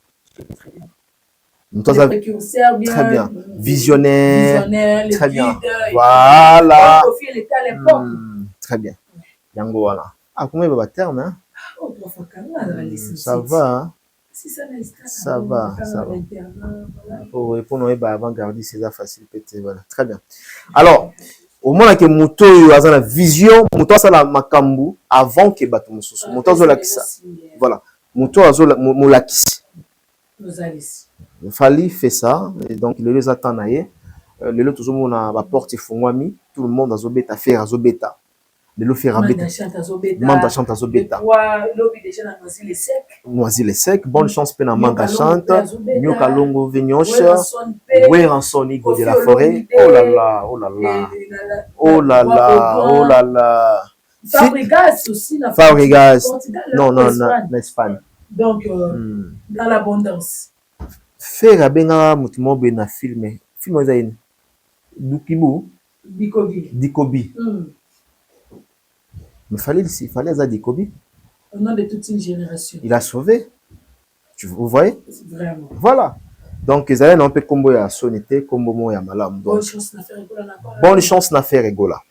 S1: Très bien. Visionnaire. Très bien. Voilà. Très bien. Yango voilà. Ah, comment il va terme, hein? Ça va. Ça va. Pour répondre avant-gardiste, c'est facile. Voilà. Très bien. Alors, au moment que Mouto a la vision, Mouto a la makambu avant que Bato Moussou. Mouto a la kissa. Voilà. Mouto a la kissa. Fali fait ça, et donc il les attend naïe. Le lot tout le monde a porte fongwami, tout le monde a zobeta faire zobeta. Le lot fait rabeta. Manda chante zobeta. Noisy les secs. Bonne chance pena manda chante. Nyoka longo vignoche. Weranson Igo de la forêt. Oh là là, oh là là. Oh là là, oh là là.
S3: Fabregas aussi.
S1: Fabregas. Non, en Espagne.
S3: Donc, dans l'abondance.
S1: Faire à benga mutumo na film zaine Dukibu Dikobi mais fallait ça Dikobi
S3: au nom de toute une génération
S1: il a sauvé vous voyez
S3: vraiment
S1: voilà donc ils allaient un peu combo ya sonité combo mo ya malam donc bonne chance na faire Egola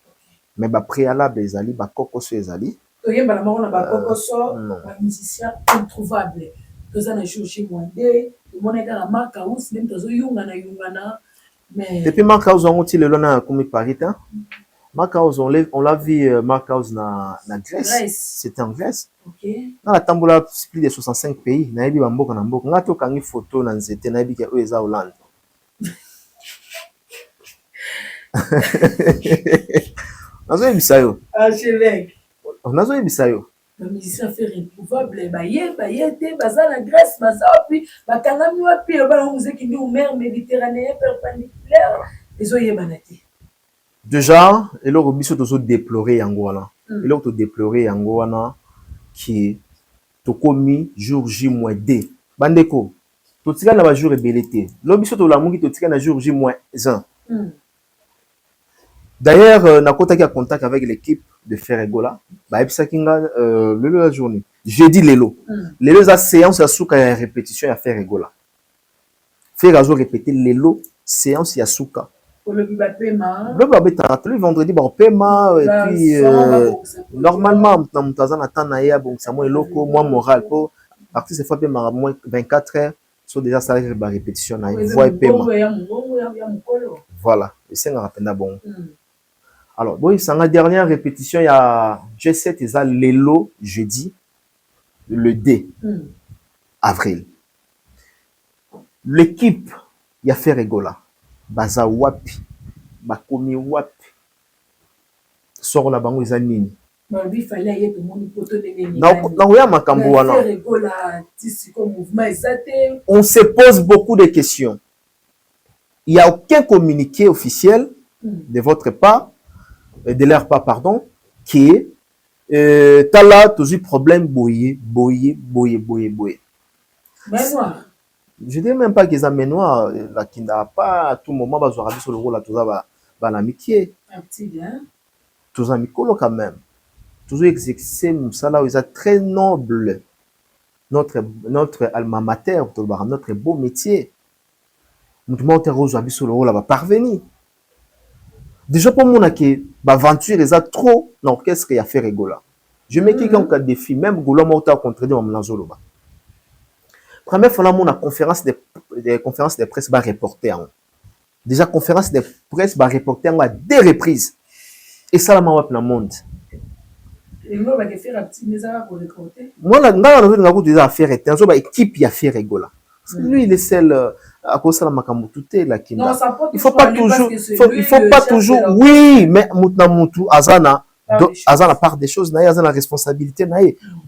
S1: mais ba préalable les ali ba kokoso les ali
S3: toyemba la mona ba kokoso ba musicien introuvable tozana jour J-D mon égal à Marc House même tozo yungana mais
S1: depuis Marc House on dit le lona comme Paris hein Marc House on l'a vu Marc House na Grèce c'était en Grèce
S3: OK
S1: dans la tambola plus de 65 pays na yebi bamboka na mboka ngato kangi photo na nzete na yebi ke oeza Hollande nazo bisayo
S3: archevêque
S1: nazo bisayo
S3: le musicien fait retrouvable bayete baza na Grèce baza puis bakangami wapi ba musique ni mer méditerranéen perpendiculaire ezoyebanate
S1: déjà eloko biso tozo déplorer yango wana eloko to déplorer yango wana qui tokomi jour J-D bandeko totika na ba jour ebelete lo biso to lamuki totika na jour J-1 D'ailleurs, nakotaki a contact avec l'équipe de Ferregola. Bah, Epsakinga, la journée. Jeudi, Lelo. Lelo, la séance, la souka, la répétition, à Ferregola. Ferregola répéter Lelo, séance, il y a souka. Le vendredi, bon, paiement, et puis, normalement, dans mon tazan, attend, bon, ça m'a loco, moi, moral, pour, artiste, fois, moins 24 heures, sont déjà salariés de la répétition, voix et paiement. Voilà, et c'est un rappel bon. Alors, bon, c'est la dernière répétition, il y a G7 et ça, Lelo, jeudi, le D, avril. L'équipe, il y a Ferregola, Baza Wapi, Bakomi Wapi, sort la bango, ils ont nini. On se pose beaucoup de questions. Il n'y a aucun communiqué officiel de votre part, de leur part, pardon, qui est t'as là toujours problème boyer. Je dis même pas qu'ils ont mémoire, là qui n'a pas à tout moment besoin de sur le rôle là tout ça va l'amitié. Tous amis quand même. Toujours exercer ça là, ils sont très noble. Notre alma mater, notre beau métier. Nous devons sur le rôle là va parvenir. Déjà pour moi que l'aventure est trop dans l'orchestre qu'il y a fait Ferregola. Je mets quelqu'un qui a des filles, même Goula Mota contre dans mon Zoloba. Première fois là mon conférence de presse va reporter. Déjà conférence de presse va reporter à 2 reprises. Et ça la m'a dans le monde. Et moi va faire un petit message pour reporter. Moi là on a déjà affaire et un équipe il y a fait Ferregola. Lui il est seul à cause de la makamutute la kinda. Il faut pas toujours oui mais mutnamutu azana part des choses na azana responsabilité na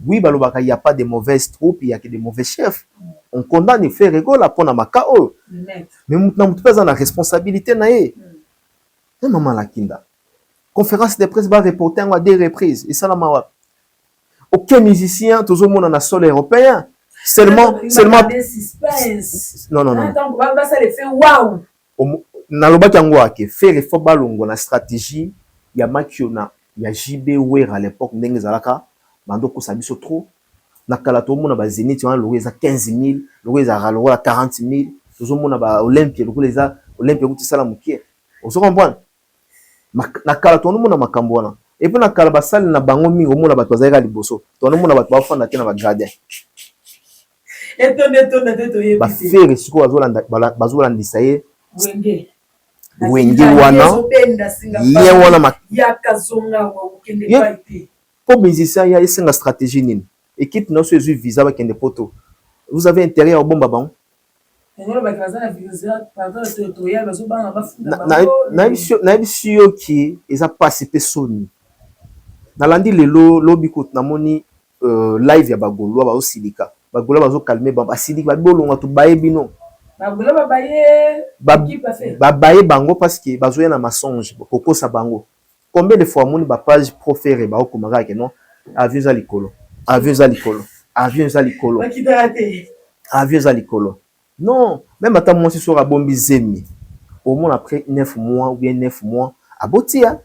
S1: oui balobaka il y a pas de mauvaises troupes, il y a que des mauvais chefs. On condamne Ferregola pour na makao. Mais mutnamutu pas na responsabilité na maman la kinda. Conférence de presse va reporter à 2 reprises et ça la mawa. Aucun musicien toujours monde na sol européen. Seulement non nalobaki yango ake faire fo balongo na stratégie ya makiona ya JB Wera à l'époque ndenge zalaka bando ko sabiso trop na kala to mona ba Zénith wana logo eza 15000 logo eza ralogo 40000 tozo mona ba Olympia logo eza Olympia kuti sala mukie ozo comprendre na kala to mona makambo wana et puis na kala ba sali na bango mingo mona bato azaka liboso to mona bato ba fanda te na ba gradin ba faire siko bazolandisa ye wenge wana ye wana po musicien ya esenga stratégie nini équipe na so ezu visa ba kende poto vous avez intérêt au bomba bon na bisio ki eza participer soni na landi lelo lobiko na moni live ya bagolwa ba osilika bagolwa bazo calmer ba asilika bolonga to baebino babaye bango parce que bazoya na mensonge kokosa bango combien de fois moni ba page proféré ba okomaka ke non avion za likolo non même ata moi si sera bombi zemi au moins après 9 mois ou bien 9 mois abotia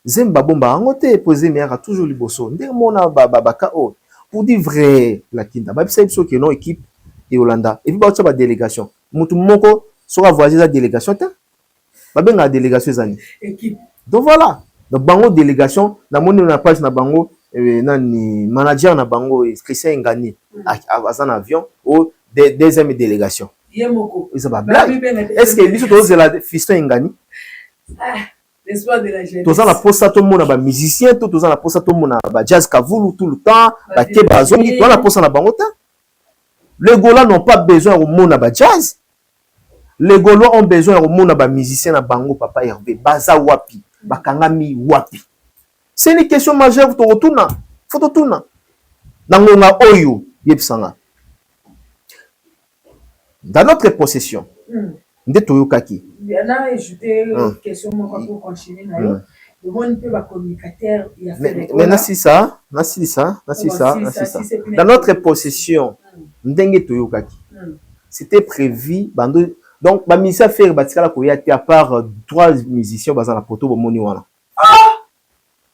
S1: zemba bomba angote posé mais a toujours liboso ndenge mona baka o pour dire vrai la kinda ba bisa biso ke non équipe et Hollanda et puis ba tsa ba délégation mutu moko sera voyager la délégation ta ba benga délégation zani équipe donc voilà donc bango délégation na moni na page na bango nani manager na bango Christian Ngani azan avion au deuxième délégation yemoko ça va blague est-ce que biso to la fiston Ngani l'espoir de la jeunesse tous la posa to mona ba musicien tous la posa to mona ba jazz kavulu tout le temps ba keba zongi to la posa na bango ta les Gaulois n'ont pas besoin au mona ba jazz les Gaulois ont besoin au mona ba musicien na bango papa Hervé baza wapi bakangami wapi. C'est une question majeure faut retourner nangonga oyo yebsanga dans notre possession nde toyokaki
S3: yana ajouter question pour continuer na yo le monde peut ba communicateur il a fait
S1: mais nasi ça dans notre possession ndenge toyokaki c'était prévu bando Donc ba musicien faire batikala ko ya à part 3 musiciens bazana poto bomoni wana.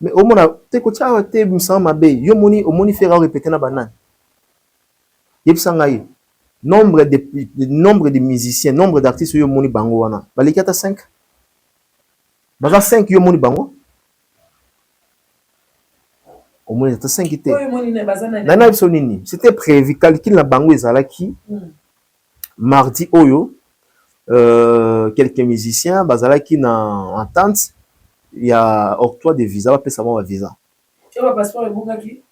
S1: Mais au moins te ko tia te musama mabe yo moni au moni faire répéter na banane. Yebsanga yi nombre de musiciens, nombre d'artistes yo moni bango wana. Baleki ata 5. Baza 5 yo moni bango. Au moins ata 5 ité. Nana bisonini, c'était prévu calcul na bango ezalaki. Mardi oyo quelques musiciens bazalaki na entente. Il y a octroi de visa, va payer ça visa.
S3: Tu as passeport et bungaki?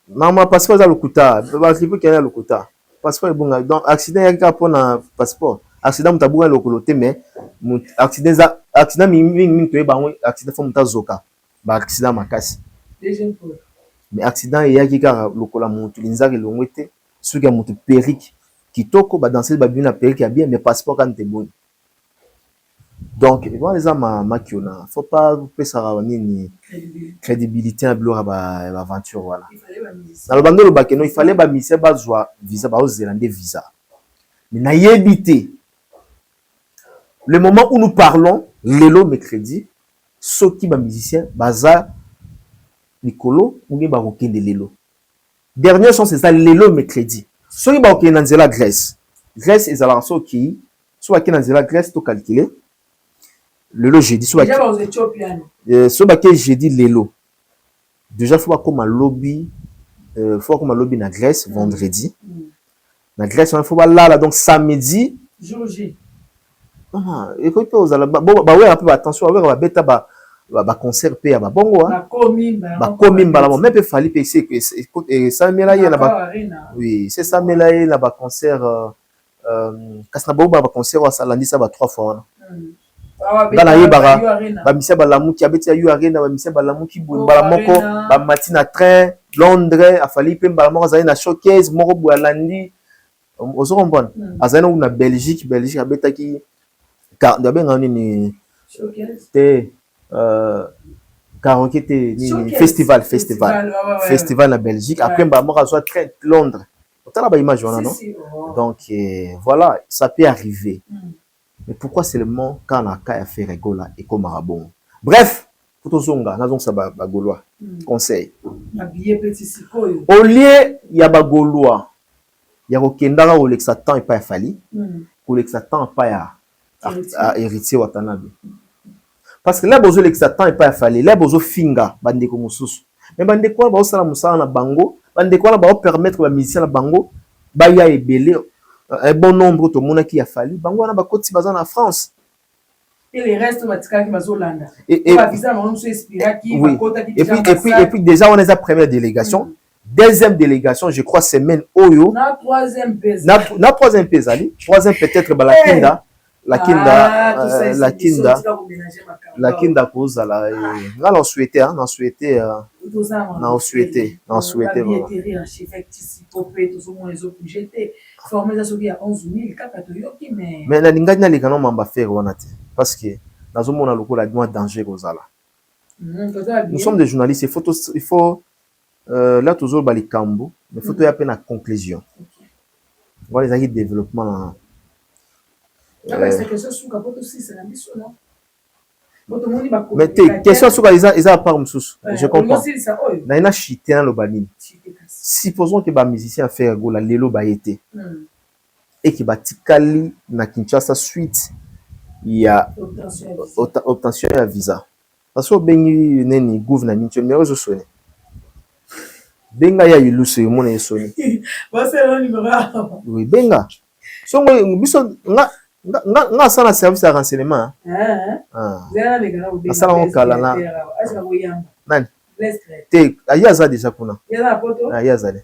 S1: Maman passeport za lokuta, ba clip qui a lokuta. Passeport et bunga. Donc accident ya ka pona passeport. Accident mutabuga lokolote mais accident mingi to ba accident fo mutazoka. Ba accident makasi.
S3: Deuxième fois.
S1: Mais accident ya ki ka lokola mutu linzaki longwete, suka mutu perrique kitoko ba danser ba bina perrique ya bien mais passeport quand te bon. Donc, bon, les hommes makiona, faut pas couper ça ni crédibilité à bloquer l'aventure voilà. Dans le bando le bakeno, il fallait ba mise ba joie visa ba aux Zélandais visa. Mais na yebité. Le moment où nous parlons, lelo mercredi, ceux qui ba musicien baza Nicolo ou bien ba de lelo. Dernière chance c'est ça lelo mercredi. Ceux qui ba okende dans la Grèce. Grèce est alors ceux qui soit qui dans la Grèce to calculer. Le jeudi soit déjà aux Éthiopiens ce baquet jeudi lelo déjà faut pas comme un lobby na Grèce vendredi na Grèce il faut pas là donc samedi
S3: jour J
S1: écoute aux ala ba ouais un peu attention avec ba beta ba concert pe ba bongo
S3: ba komi
S1: mbala même peut fali pe c'est ça mais là il y a ba oui c'est ça mais là il y a ba concert kasna ba concert wa salandi ça ba 3 fois bana yebara ba misia balamu ki abeti yu arena ba misia balamu ki bala moko ba matina train Londres afali pe bala moko zali na showcase moko boalandi ozo comprendre azali na Belgique abeta ki car ben ngani ni
S3: showcase
S1: te karaoke te ni festival na Belgique après bala moko azwa train Londres otala ba image wana non donc voilà ça peut arriver. Mais pourquoi seulement quand on a qu'à faire rigola et comme bon? Bref, pour tout zonga, nous avons ça bagolois. Conseil. Au lieu il y a bagolois, il y a okendara au l'exatan et pas fali, pour l'exatan pas à héritier watanabe. Parce que là bozo l'exatan et pas fali, là bozo finga bande ko mususu. Mais bande ko ba osala musala na bango, bande ko ba permettre ba musicien na bango ba ya ebele. Un bon nombre de monde qui a fallu bango na ba koti baza na France
S3: et les restes matika qui bazolanda
S1: et
S3: ba visa ma onso espira qui ba kota qui
S1: et puis déjà on est la première délégation deuxième délégation je crois semaine oyo
S3: na troisième pesa
S1: na troisième pesa ali troisième peut-être balakinda la kinda cause la nga on souhaitait hein on souhaitait mais na lingani na likano mamba faire wana te parce que nazomona lokola moins danger kozala nous sommes des journalistes il faut là toujours balikambo mais faut ya pe na conclusion voilà les acquis de développement mais tes questions sur les à part mususu je comprends na ina chité na lobanini supposons que ba musicien faire gola lelo ba été et qui batikali na Kinshasa suite il y a obtention ya visa parce que bengi neni gouvernement ni numéro zo sonné benga ya iluso yo mona yesoni oui benga songo biso nga sana service ya renseignement asala okala na nani te ayaza déjà kuna ayaza le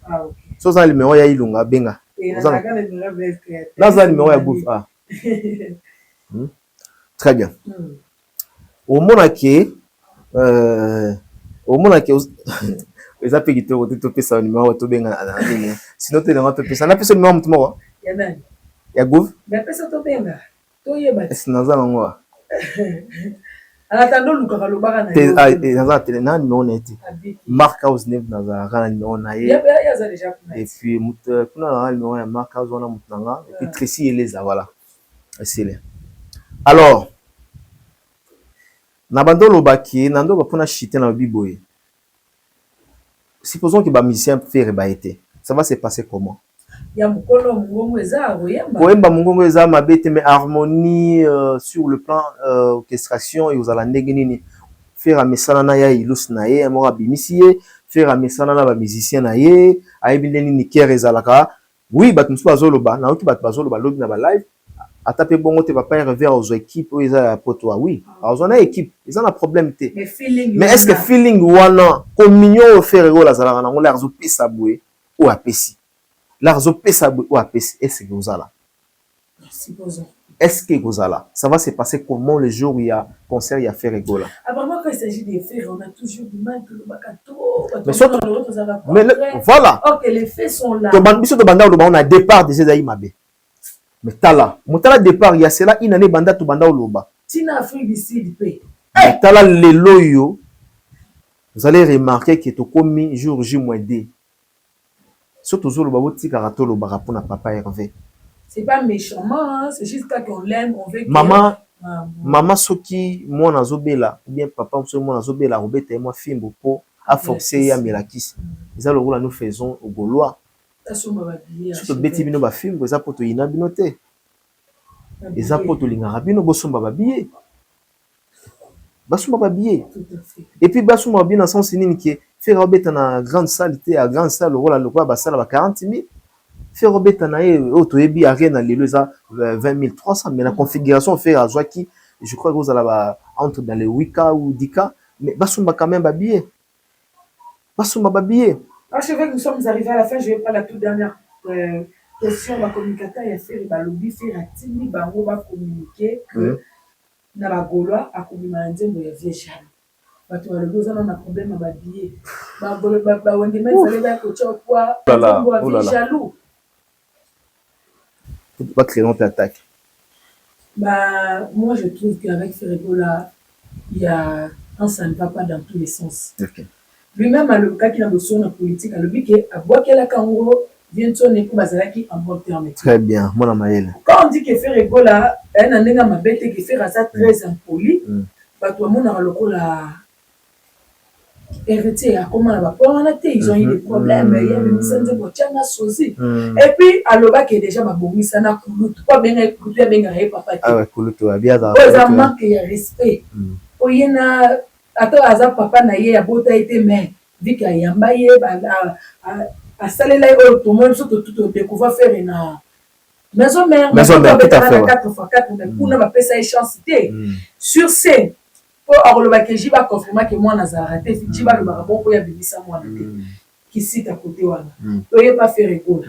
S1: so za numéro ya ilunga benga naza numéro ya bouffe très bien au mona ke eza pe kitoko te topesa numéro to benga na nini sinon te na topesa na pesa numéro mutu moko ya bouffe
S3: mais pesa to benga to yeba
S1: est naza nango
S3: ala tando luka kalobaka na
S1: te naza tele na numéro na été Mark House ne naza kana numéro na ye
S3: ya za déjà kuna
S1: et puis mutu kuna na numéro ya Mark House wana mutu nanga et puis Tracy Eleza voilà c'est là Alors, Nabando Lobaki, Nando va prendre chiter dans le biboye. Supposons que les musiciens fait rebaïté. Ça va se passer comment?
S3: Il y a Mukolo Mungongo Eza,
S1: Koyemba Mungongo Eza, ma bête, mais harmonie sur le plan orchestration, et vous allez négéniner. Faire un message na ya ilus na ye, amora bimisie, faire un message na ba musicien na ye, aibindeni ni kere zalaka. Oui, bat musu bazoloba, na oki bat bazoloba lobby na ba live. Atape bongo te papa revers aux équipes où ils a poto oui. Alors on a équipe, ils ont un problème té. Mais est-ce que feeling wana communion faire go la zalaka na ngolo arzo pesa boué ou apesi. L'arzo pesa boué ou apesi, est-ce que vous allez?
S3: Supposons.
S1: Est-ce que vous allez? Ça va se passer comment le jour où il y a concert, il y a fait rigola?
S3: Apparemment, quand il s'agit des faits, on a toujours du mal que le bakato.
S1: Mais voilà.
S3: Ok, les faits sont là.
S1: On a départ de ces aïmabé. Mais tala, motala départ, il y a cela, il n'en banda to banda oloba.
S3: Tina Afrique d'ici du pays.
S1: Tala le loyo, vous allez remarquer que to komi jour J-D. Surtout toujours le babo ti karato lo bara pour na papa Hervé.
S3: C'est pas méchamment, hein? C'est juste qu'on l'aime, on veut que...
S1: Maman soki moi nazobela ou bien papa soki moi nazobela robete moi fimbo po a forcer ya melakis. Ils allons là nous faisons au Gaulois. Surtout beti bino ba fimbo eza poto ina bino te. Eza poto lingara bino bosomba ba billet. Basomba ba billet. Et puis basomba bien dans sens nini qui faire robete na grande salle te à grande salle rola le quoi ba salle ba 40 000. Faire robete na e auto ebi arena lelo za 20 300 mais la configuration fait à Joaki je crois que vous allez entre dans les 8K ou 10K mais basomba quand même ba billet. Basomba ba billet.
S3: Je veux que nous sommes arrivés à la fin. Je vais prendre la toute dernière question. Ma communicateur a fait le lobby, fait la timi, bango va communiquer que na ba Gaulois a communiqué mo ya vieux Jean. Bato ba lobby on a un problème à ba billet. Ba Gaulois ba wende men fallait ba ko tcha quoi. Oh là là. Jaloux.
S1: Pas créer notre attaque.
S3: Bah moi je trouve qu'avec Ferregola il y a ça ne va pas dans tous les sens.
S1: Okay.
S3: Lui-même, à le cas qu'il a besoin de politique, à l'objet à boire qu'elle a kangourou, vient de sonner pour Bazalaki en bon terme.
S1: Très bien, mon amaïl.
S3: Quand on dit que Ferregola, elle n'a pas ma bête qui fait ça très impoli, bah toi, mon arloco la héritier, comment elle va pas en été, ils ont eu des problèmes, il y a une mission de Botiana Sosi. Et puis, à l'objet qui est déjà ma bourri, ça n'a pas bien écouté, bien gagné, papa.
S1: Ah ouais, cool, toi, bien dans.
S3: Ça manque de respect. Oh, il y en a. Attends, Aza papa na ye abota été mais vu qu'il y a yamba ye a salé là tout le monde surtout tout découvert faire une maison mère
S1: tout à fait
S3: 4x4 mais pour ne pas payer ça échancité sur scène pour avoir que j'y va confirmer que moi n'a raté j'y va le barabon pour y avoir ça moi qui cite à côté wana to y pas faire école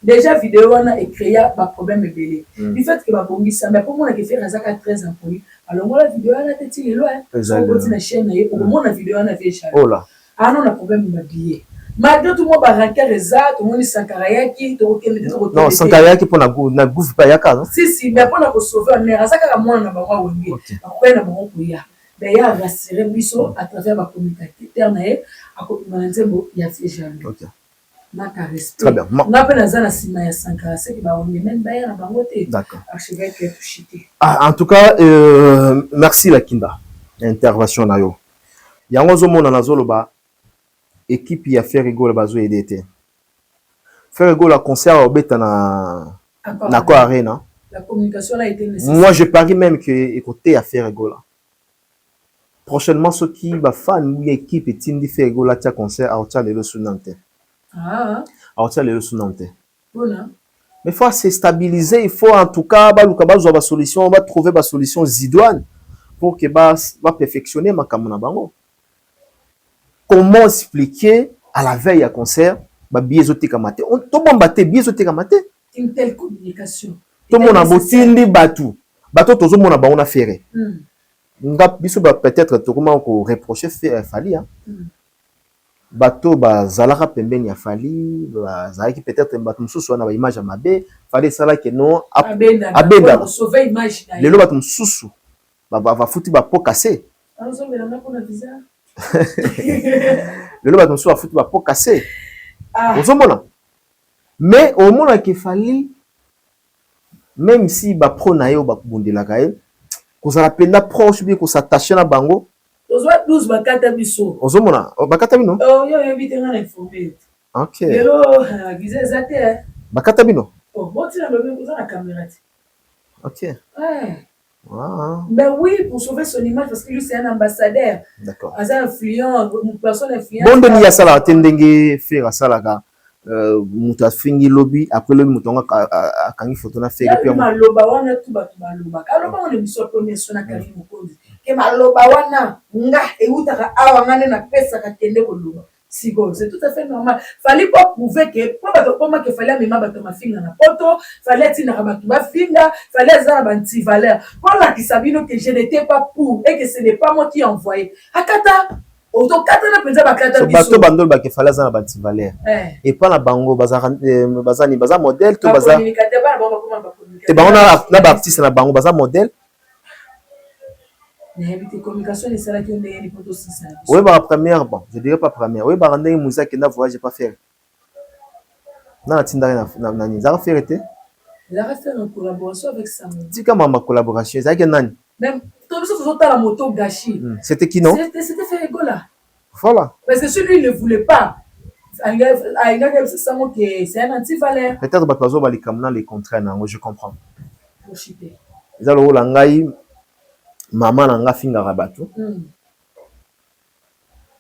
S3: déjà vidéo on a créé un problème belé du fait que ba bongi ça mais pour moi que faire ça très impoli alors moi la vidéo on a été loin on continue la chaîne et au moment la vidéo on a fait ça
S1: oh là
S3: ah non on a problème m'habiller malgré tout le monde va ranker les autres tout le monde Sankaraya qui
S1: non Sankaraya qui pour na gouv pas yaka
S3: si mais pour la sauver on est ça ka moi na ba wa wenge après na ba ko ya mais il y a rassurer biso à travers ma communicateur na e a ko manzembo ya fait jamais OK.
S1: Très bien. En tout cas, merci Lakinda. Intervention na yo. Yango zo mona na zoloba équipe ya faire rigolo bazo aider. Faire rigolo la concert au beta na ko arena.
S3: La communication a été nécessaire.
S1: Moi je parie même que écoutez à faire rigolo. Prochainement ceux qui ba fan ou équipe et team di faire rigolo ta concert à hôtel le Sunante.
S3: Ah.
S1: Alors ça le sous-nanté.
S3: Voilà.
S1: Mais il faut se stabiliser, il faut en tout cas ba solution, on va trouver ba solution zidoine pour que va perfectionner ma kamona bango. Comment expliquer à la veille à concert ba biézoté kamate. On to bombaté biézoté kamate.
S3: Une telle communication.
S1: Tout mon abotindi batu. Bato tozo mona ba on a ferré. Nga biso ba peut-être to comment ko reprocher Fali hein. Bato bazalaka pembeni ya Fali bazalaki peut-être bato mususu na ba image mabe Fali sala ke non abenda
S3: sauver image na
S1: lelo bato mususu va futi ba po cassé lelo bato mususu va futi ba po cassé ozomona mais au moment que Fali même si ba pro na yo ba kubundela kae kozala penda proche bien s'attacher na bango
S3: ozwa 12 bakata biso
S1: ozomona bakata bino
S3: yo yebi nga na informer
S1: ok
S3: lelo visa ezate
S1: bakata bino
S3: botina lobi oza na caméra ti
S1: ok
S3: ben oui pour sauver son image parce que lui c'est un ambassadeur
S1: d'accord
S3: aza influent une personne influente
S1: bondo ni asala te ndenge faire asalaka mutu afingi lobi après lobi mutu anga akangi photo na fere
S3: pe maloba wana tu bato balobaka aloba wana biso premier so na kali mokonzi ke maloba wana nga eutaka awa ngane na pesa ka kende koloba siko c'est tout à fait normal fallait pas prouver que pour bato comment que fallait mema bato mafinga na poto fallait tina bato bafinga fallait za ba anti valeur pour la kisabino que je n'étais pas pour et que ce n'est pas moi qui envoyé akata auto katana penza bakata biso
S1: bato bandol ba ke fallait za na ba anti valeur et pas na bango bazani baza modèle to baza
S3: communicateur ba bango comment ba communicateur
S1: te bango na ba artiste na bango baza modèle.
S3: Communication et ça qui on est pour aussi ça.
S1: Oui, bah première bon, je dirais pas première. Oui, bah rendre une musique qui n'a voyage pas faire. Non, tinda na ni za faire été.
S3: Il a fait une collaboration avec Sam.
S1: Dis comment ma collaboration, ça que nani?
S3: Même tout ça tout la moto gâchis.
S1: C'était qui non?
S3: C'était Ferregola.
S1: Voilà.
S3: Parce que celui il ne voulait pas. Il a c'est ça que c'est un anti-valeur.
S1: Peut-être bah bazo ba les kamna les contrats na, je comprends.
S3: Pour chiter.
S1: Ils allons la ngai maman nanga finga rabato.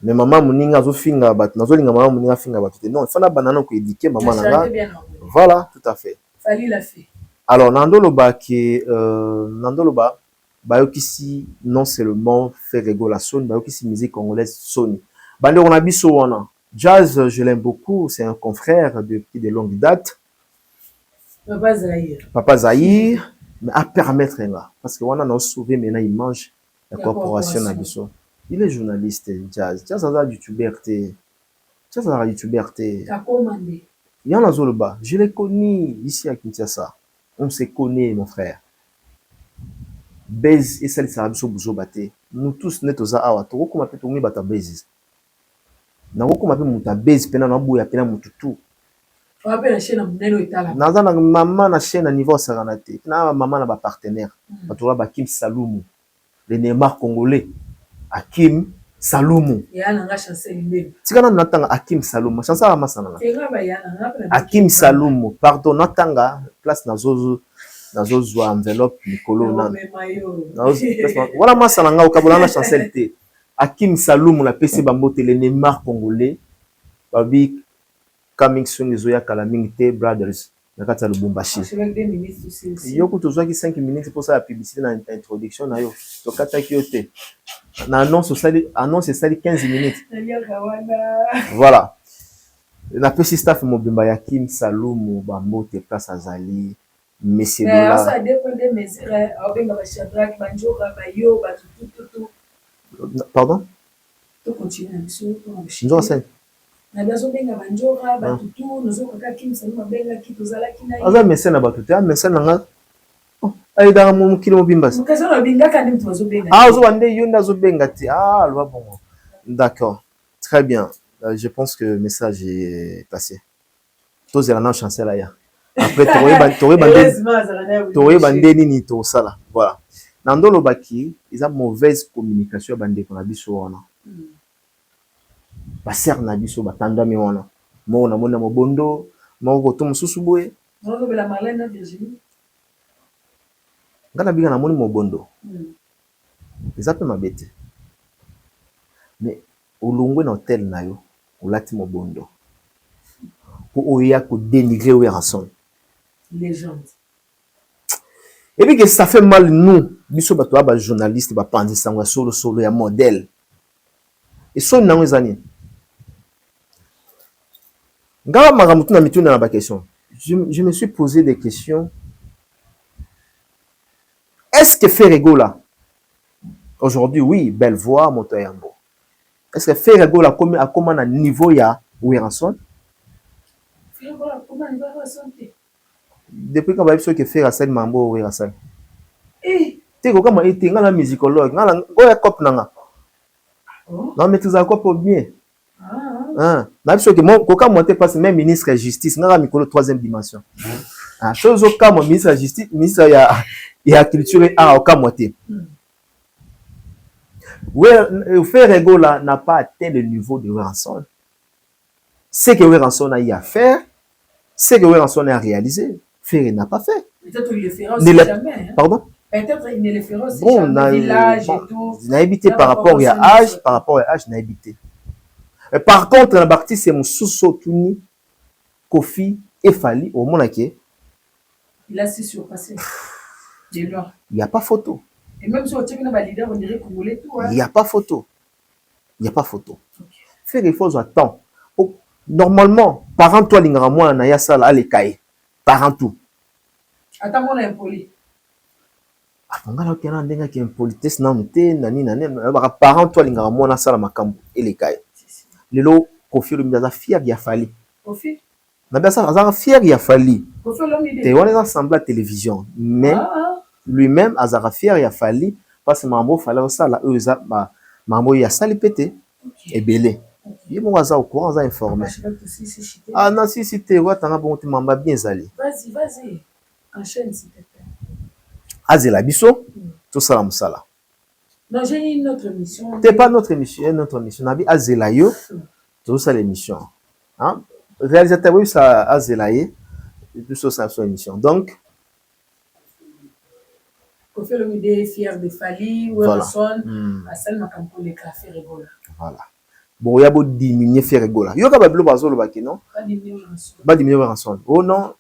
S1: Mais maman moninga zo finga rabato. Nazo linga maman moninga finga rabato. Non, il faut na banana ko éduquer maman nanga. Voilà, tout à fait.
S3: Fallait la fait.
S1: Alors nandolo ba qui nandolo ba bayokisi non seulement faire rigoler son, bayokisi musique congolaise son. Bande on a biso wana. Jazz, je l'aime beaucoup, c'est un confrère depuis de longue date.
S3: Papa Zahir.
S1: Papa Zahir. Mais à permettre là parce que on a sauvé maintenant il mange la corporation Nabiso. Il est journaliste Jazz a du tuberté. Jazz a du tuberté. Il y en a Zoloba, je l'ai connu ici à Kinshasa. On se connaît mon frère. Bez et ça ça biso buzo baté. Nous tous netoza awa to ko ma peto ngi bata bez. Na ko ma pe muta bez pena na buya pena mututu. Naza na maman na chaîne à niveau saranate na maman na ba partenaire batola ba Kim Salumu le Neymar congolais Hakim Salumu
S3: ya nanga chancel mbele
S1: tikana natanga Hakim Salumu chancel ama sana Hakim Salumu pardon natanga place nazo zwa enveloppe Nicolo na voilà masana nga okabona na chancel te Hakim Salumu na PC bambote le Neymar congolais babi coming soon izoya Calamité Brothers na kati ya Lubumbashi. Yoko tozwaki 5 minutes pour ça la publicité na introduction na yo. Tokataki yo te. Na annonce ça 15 minutes. Voilà. Na pesi staff mobimba ya Kim Salumu bambote place azali Monsieur Lola.
S3: Ça dépend des mesures avec ba Shadrack Banjora ba yo ba tout.
S1: Pardon?
S3: To continue sur.
S1: Njoo sen.
S3: Na bazo benga banjora batutu nozo kaka Kim Salumu benga ki tozala kina
S1: aza message na batutu ya message nanga ai da mu kilo mobimba
S3: mukazo na benga kandi mtu bazo benga
S1: zo bande yo ndazo benga ti lwa bon d'accord très bien je pense que le message est passé tozela na chancel ya après towe bande nini to sala voilà nandolo baki isa mauvaise communication ya bande na biso wana baser na biso batandami wana mo na mona mobondo moko to mususu boye
S3: ngo bela Marlène na Virginie
S1: ngana binga na moni mobondo ezape mabete mais ulungwe na hotel na yo ulati mobondo ko oya ko dénigrer ou rançon
S3: légende
S1: et puis que ça fait mal nous biso bato ba journaliste ba panzi sangwa solo ya modèle et son nango ezani Nga maramutu na mitu na ba question. Je me suis posé des questions. Est-ce que Ferregola aujourd'hui oui, belle voix Motoyambo. Est-ce que Ferregola a comment à niveau ya Weranson?
S3: Ferregola comment il va ressentir?
S1: Depuis quand va que faire Hassan Mambo Weranson. Te ko kama ite ngala musicologue, ngala goya cop nanga. Non mais tu as cop bien. Na biso que mon koka monter passe même ministre de justice ngala mikolo 3e dimension. Chose au cas ministre de justice, ministre ya culture a au cas monter. Ferregola n'a pas atteint le niveau de Weranson. Ce que Weranson a eu à faire, ce que Weranson a réalisé, Ferre n'a pas fait.
S3: Peut-être qu'il le fera aussi jamais.
S1: Pardon?
S3: Peut-être qu'il ne le fera aussi jamais. Village et tout.
S1: Il n'a habité par rapport à âge, il n'a habité. Par contre, la partie, c'est mon sous-sotuni, Kofi et Fali, au monde qui est.
S3: Il a su surpasser. Il
S1: n'y a pas photo.
S3: Et même si on tient un leader, on dirait qu'on voulait tout.
S1: Il n'y a pas photo. Il n'y a pas photo. Faire il faut attendre. Normalement, parent toi l'ingramoi na ya sala les cahiers. Parent tout.
S3: Attends, on est impoli.
S1: Ngala okena ndenga ki impolitesse na mute nani parent toi l'ingramoi na sala makambo et les cahiers. Lelo Kofi Olomide fier ya Fali.
S3: Kofi.
S1: Na bien ça azara fier ya Fali.
S3: Kofi Olomide.
S1: Te on est ensemble à la télévision, mais lui-même azara fier ya Fali parce que mambo fallait ça là eux ça mambo ya sali pété et belé. Il m'a au courant, ça informé. Ah non, si tu vois, tu as bon, tu m'as bien zali.
S3: Vas-y, enchaîne s'il te plaît.
S1: Azela Bisso, tout ça, Moussala.
S3: Non, j'ai une autre émission.
S1: C'est pas notre émission, notre émission. On a vu Azela Yo, tout ça l'émission. Hein? Réalisateur, oui, ça Azela Yo, tout ça, c'est son émission. Donc,
S3: Kofi Olomide fier de Fali, Weranson, Assane Makampo, les cafés Regola.
S1: Voilà. Bon, il y a beau diminuer Ferregola. Il y a pas de bazolo le bac, non? Pas diminuer Weranson. Oh non,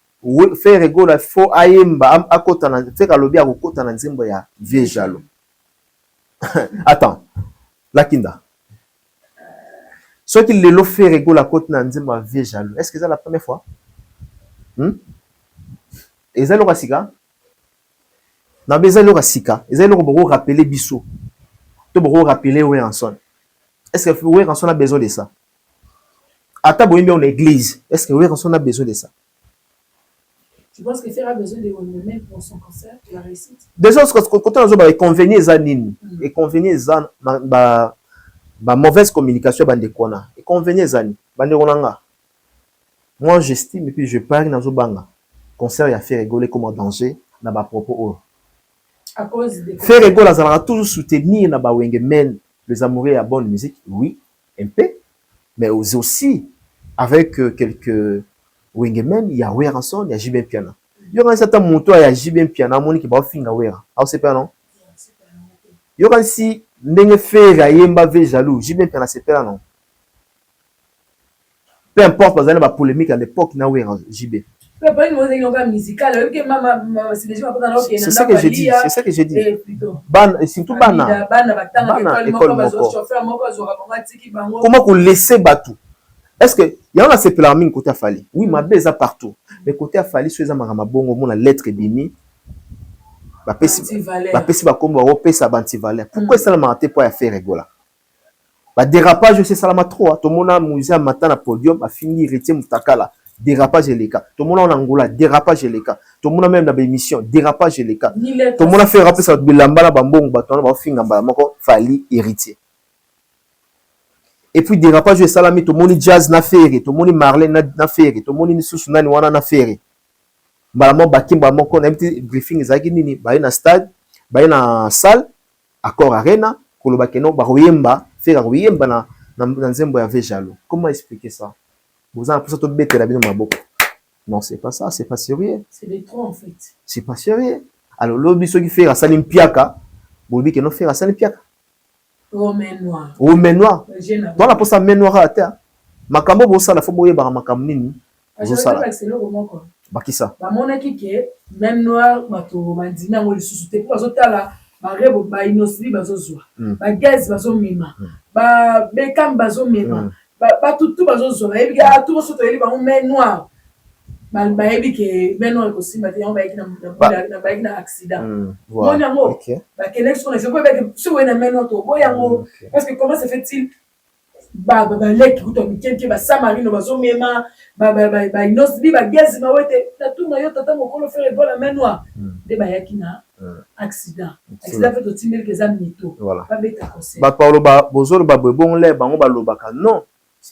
S1: Ferregola, il faut aïemba à côté de faire à l'objet à côté de Nzembo ya Viejalo. Attends, la Kinda. Ceux qui le Ferregola à côté de Nzembo ya Viejalo, est-ce que c'est la première fois? Et ça le Sika? Na besoin le Sika. Et ça le rappeler Bissot. Tu peux rappeler Weranson. Est-ce que Weranson a besoin de ça? À ta bonne en église, est-ce que Weranson a besoin de ça?
S3: Tu penses que Ferre a besoin de même pour son concert, la réussite?
S1: Déjà, quand on a convenu les années, et convenu les années, mauvaise communication, et convenu les années, moi j'estime et puis je parle dans le concert, il a fait rigoler comme un danger dans ma propos.
S3: À cause de
S1: faire rigoler, ça va toujours soutenir dans Wengemen. Les amoureux à bonne musique, oui, un peu, mais aussi avec quelques Wingemen, il y a Weranson, il y a Jibin Piana. Il y a un certain montant, il y a Jibin Piana, mon qui va finir à Wera. Ah, c'est pas non? Il y a aussi n'engue faire à Yemba ve jaloux, Jibin Piana, c'est pas non? Peu importe, parce qu'il y a une polémique à l'époque, il y a Wera, Jibin.
S3: C'est ça
S1: que je dis, c'est ça que je dis. Surtout Bana. Comment qu'on laisse Batou? Est-ce que il y a un séparation côté Fali? Oui, ma beza partout. Mais côté Fali, soit ma bongo mon lettre bimi. Ba pesi ba kombo ro pesa bantivaleur. Pourquoi ça m'a été pour faire rigola? Ba dérapage c'est ça la trop. Tout le monde a musée matin à podium a fini héritier mutakala. Dérapage les cas. Tout le monde en Angola, dérapage les cas. Tout le monde même dans l'émission, dérapage les cas. Tout le monde a fait rappeler ça bilamba bambong baton ba finga ba moko Fali héritier. Et puis dérapage de salami tout le monde jazz na faire, tout le monde Marlène na faire, tout le monde Susu nani wana na faire. Ba mo bakimba moko na petit briefing ezaki nini ba na stade, ba na salle, accord arena, koloba keno ba royemba, faire royemba na nzembo ya Viejalo. Comment expliquer ça? Vous avez l'impression de bêter la bine dans ma bouche. Non, c'est pas ça, c'est pas sérieux.
S3: C'est des trop en fait.
S1: C'est pas sérieux. Alors, l'objet qui fait à Salim Piaka, vous dites que non faire à Salim Piaka.
S3: Au main noir.
S1: Au main noir. Toi, la poste à main noire à terre. Makambo, vous savez, la fois où vous avez makamnini.
S3: Vous savez, c'est le roman quoi.
S1: Bah, qui ça?
S3: Bah, mon équipe qui est même noir, bah, tout mandina, on le sous-souté. Pour les autres là, bah, rebo, bah, inosli, bah, zozoa. Bah, gaz, bah, zomima. Bah, bekam, bah, zomima. Bah tout bazo zola et bien tout ce que ba main noir ba ebi ke main noir ko simba te on ba na accident bon yango ba connexion c'est quoi ba so na main noir to bo yango parce que comment se fait-il ba lek ko to mikenke ba samarino bazo mema ba inosbi ba gaz ma wete na tout na yo tata mo ko le faire bon la main noir de ba yakina accident fait to timel que za mito ba beta conseil
S1: ba parlo ba bozolo ba bon le bango ba lobaka non.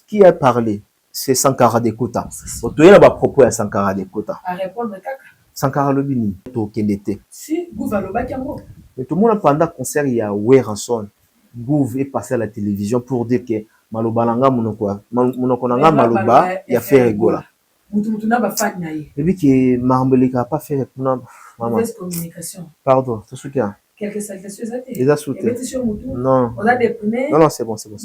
S1: Qui a parlé? C'est Sankara Dekota. Il y a un propos à Sankara Dekota.
S3: À répondre, Kaka.
S1: Sankara Lobini,
S3: si vous allez au bac.
S1: Mais tout le monde pendant le concert, il y a Weranson. Gouv est passé à la télévision pour dire que Malobalanga Monokonanga Maloba, il a fait rigola. Et puis que Marambelika n'a pas fait
S3: mauvaise communication.
S1: Pardon, c'est ce qu'il y a.
S3: Quelques salutations.
S1: Les a sauté. Non.
S3: On a déprimé.
S1: Non, c'est bon, c'est bon.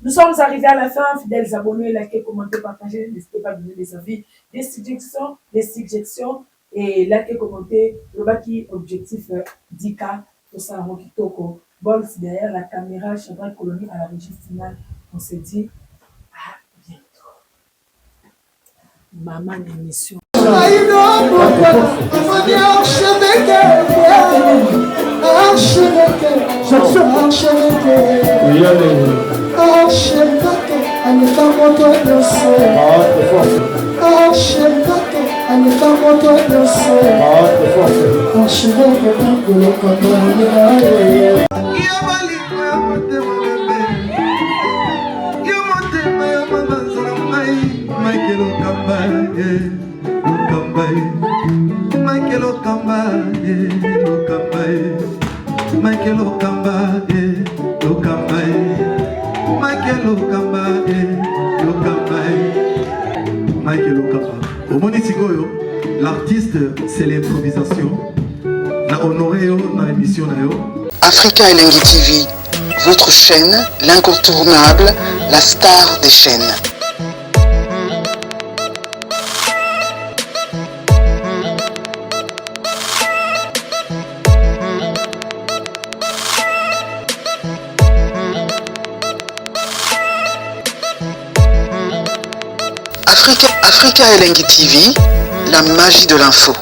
S3: Nous sommes arrivés à la fin, fidèles abonnés, likez, commentez, partagez, n'hésitez pas à donner des avis, des suggestions, et likez, commentez, le baki objectif 10K, tout ça, Rokitoko, Bols derrière la caméra, Chabral Colonie à la régie finale. On se dit à bientôt. Maman d'émission.
S8: L'artiste, c'est l'improvisation. La honoré dans l'émission.
S9: Africa Elengi TV, votre chaîne, l'incontournable, la star des chaînes. Africa Elengi TV, la magie de l'info.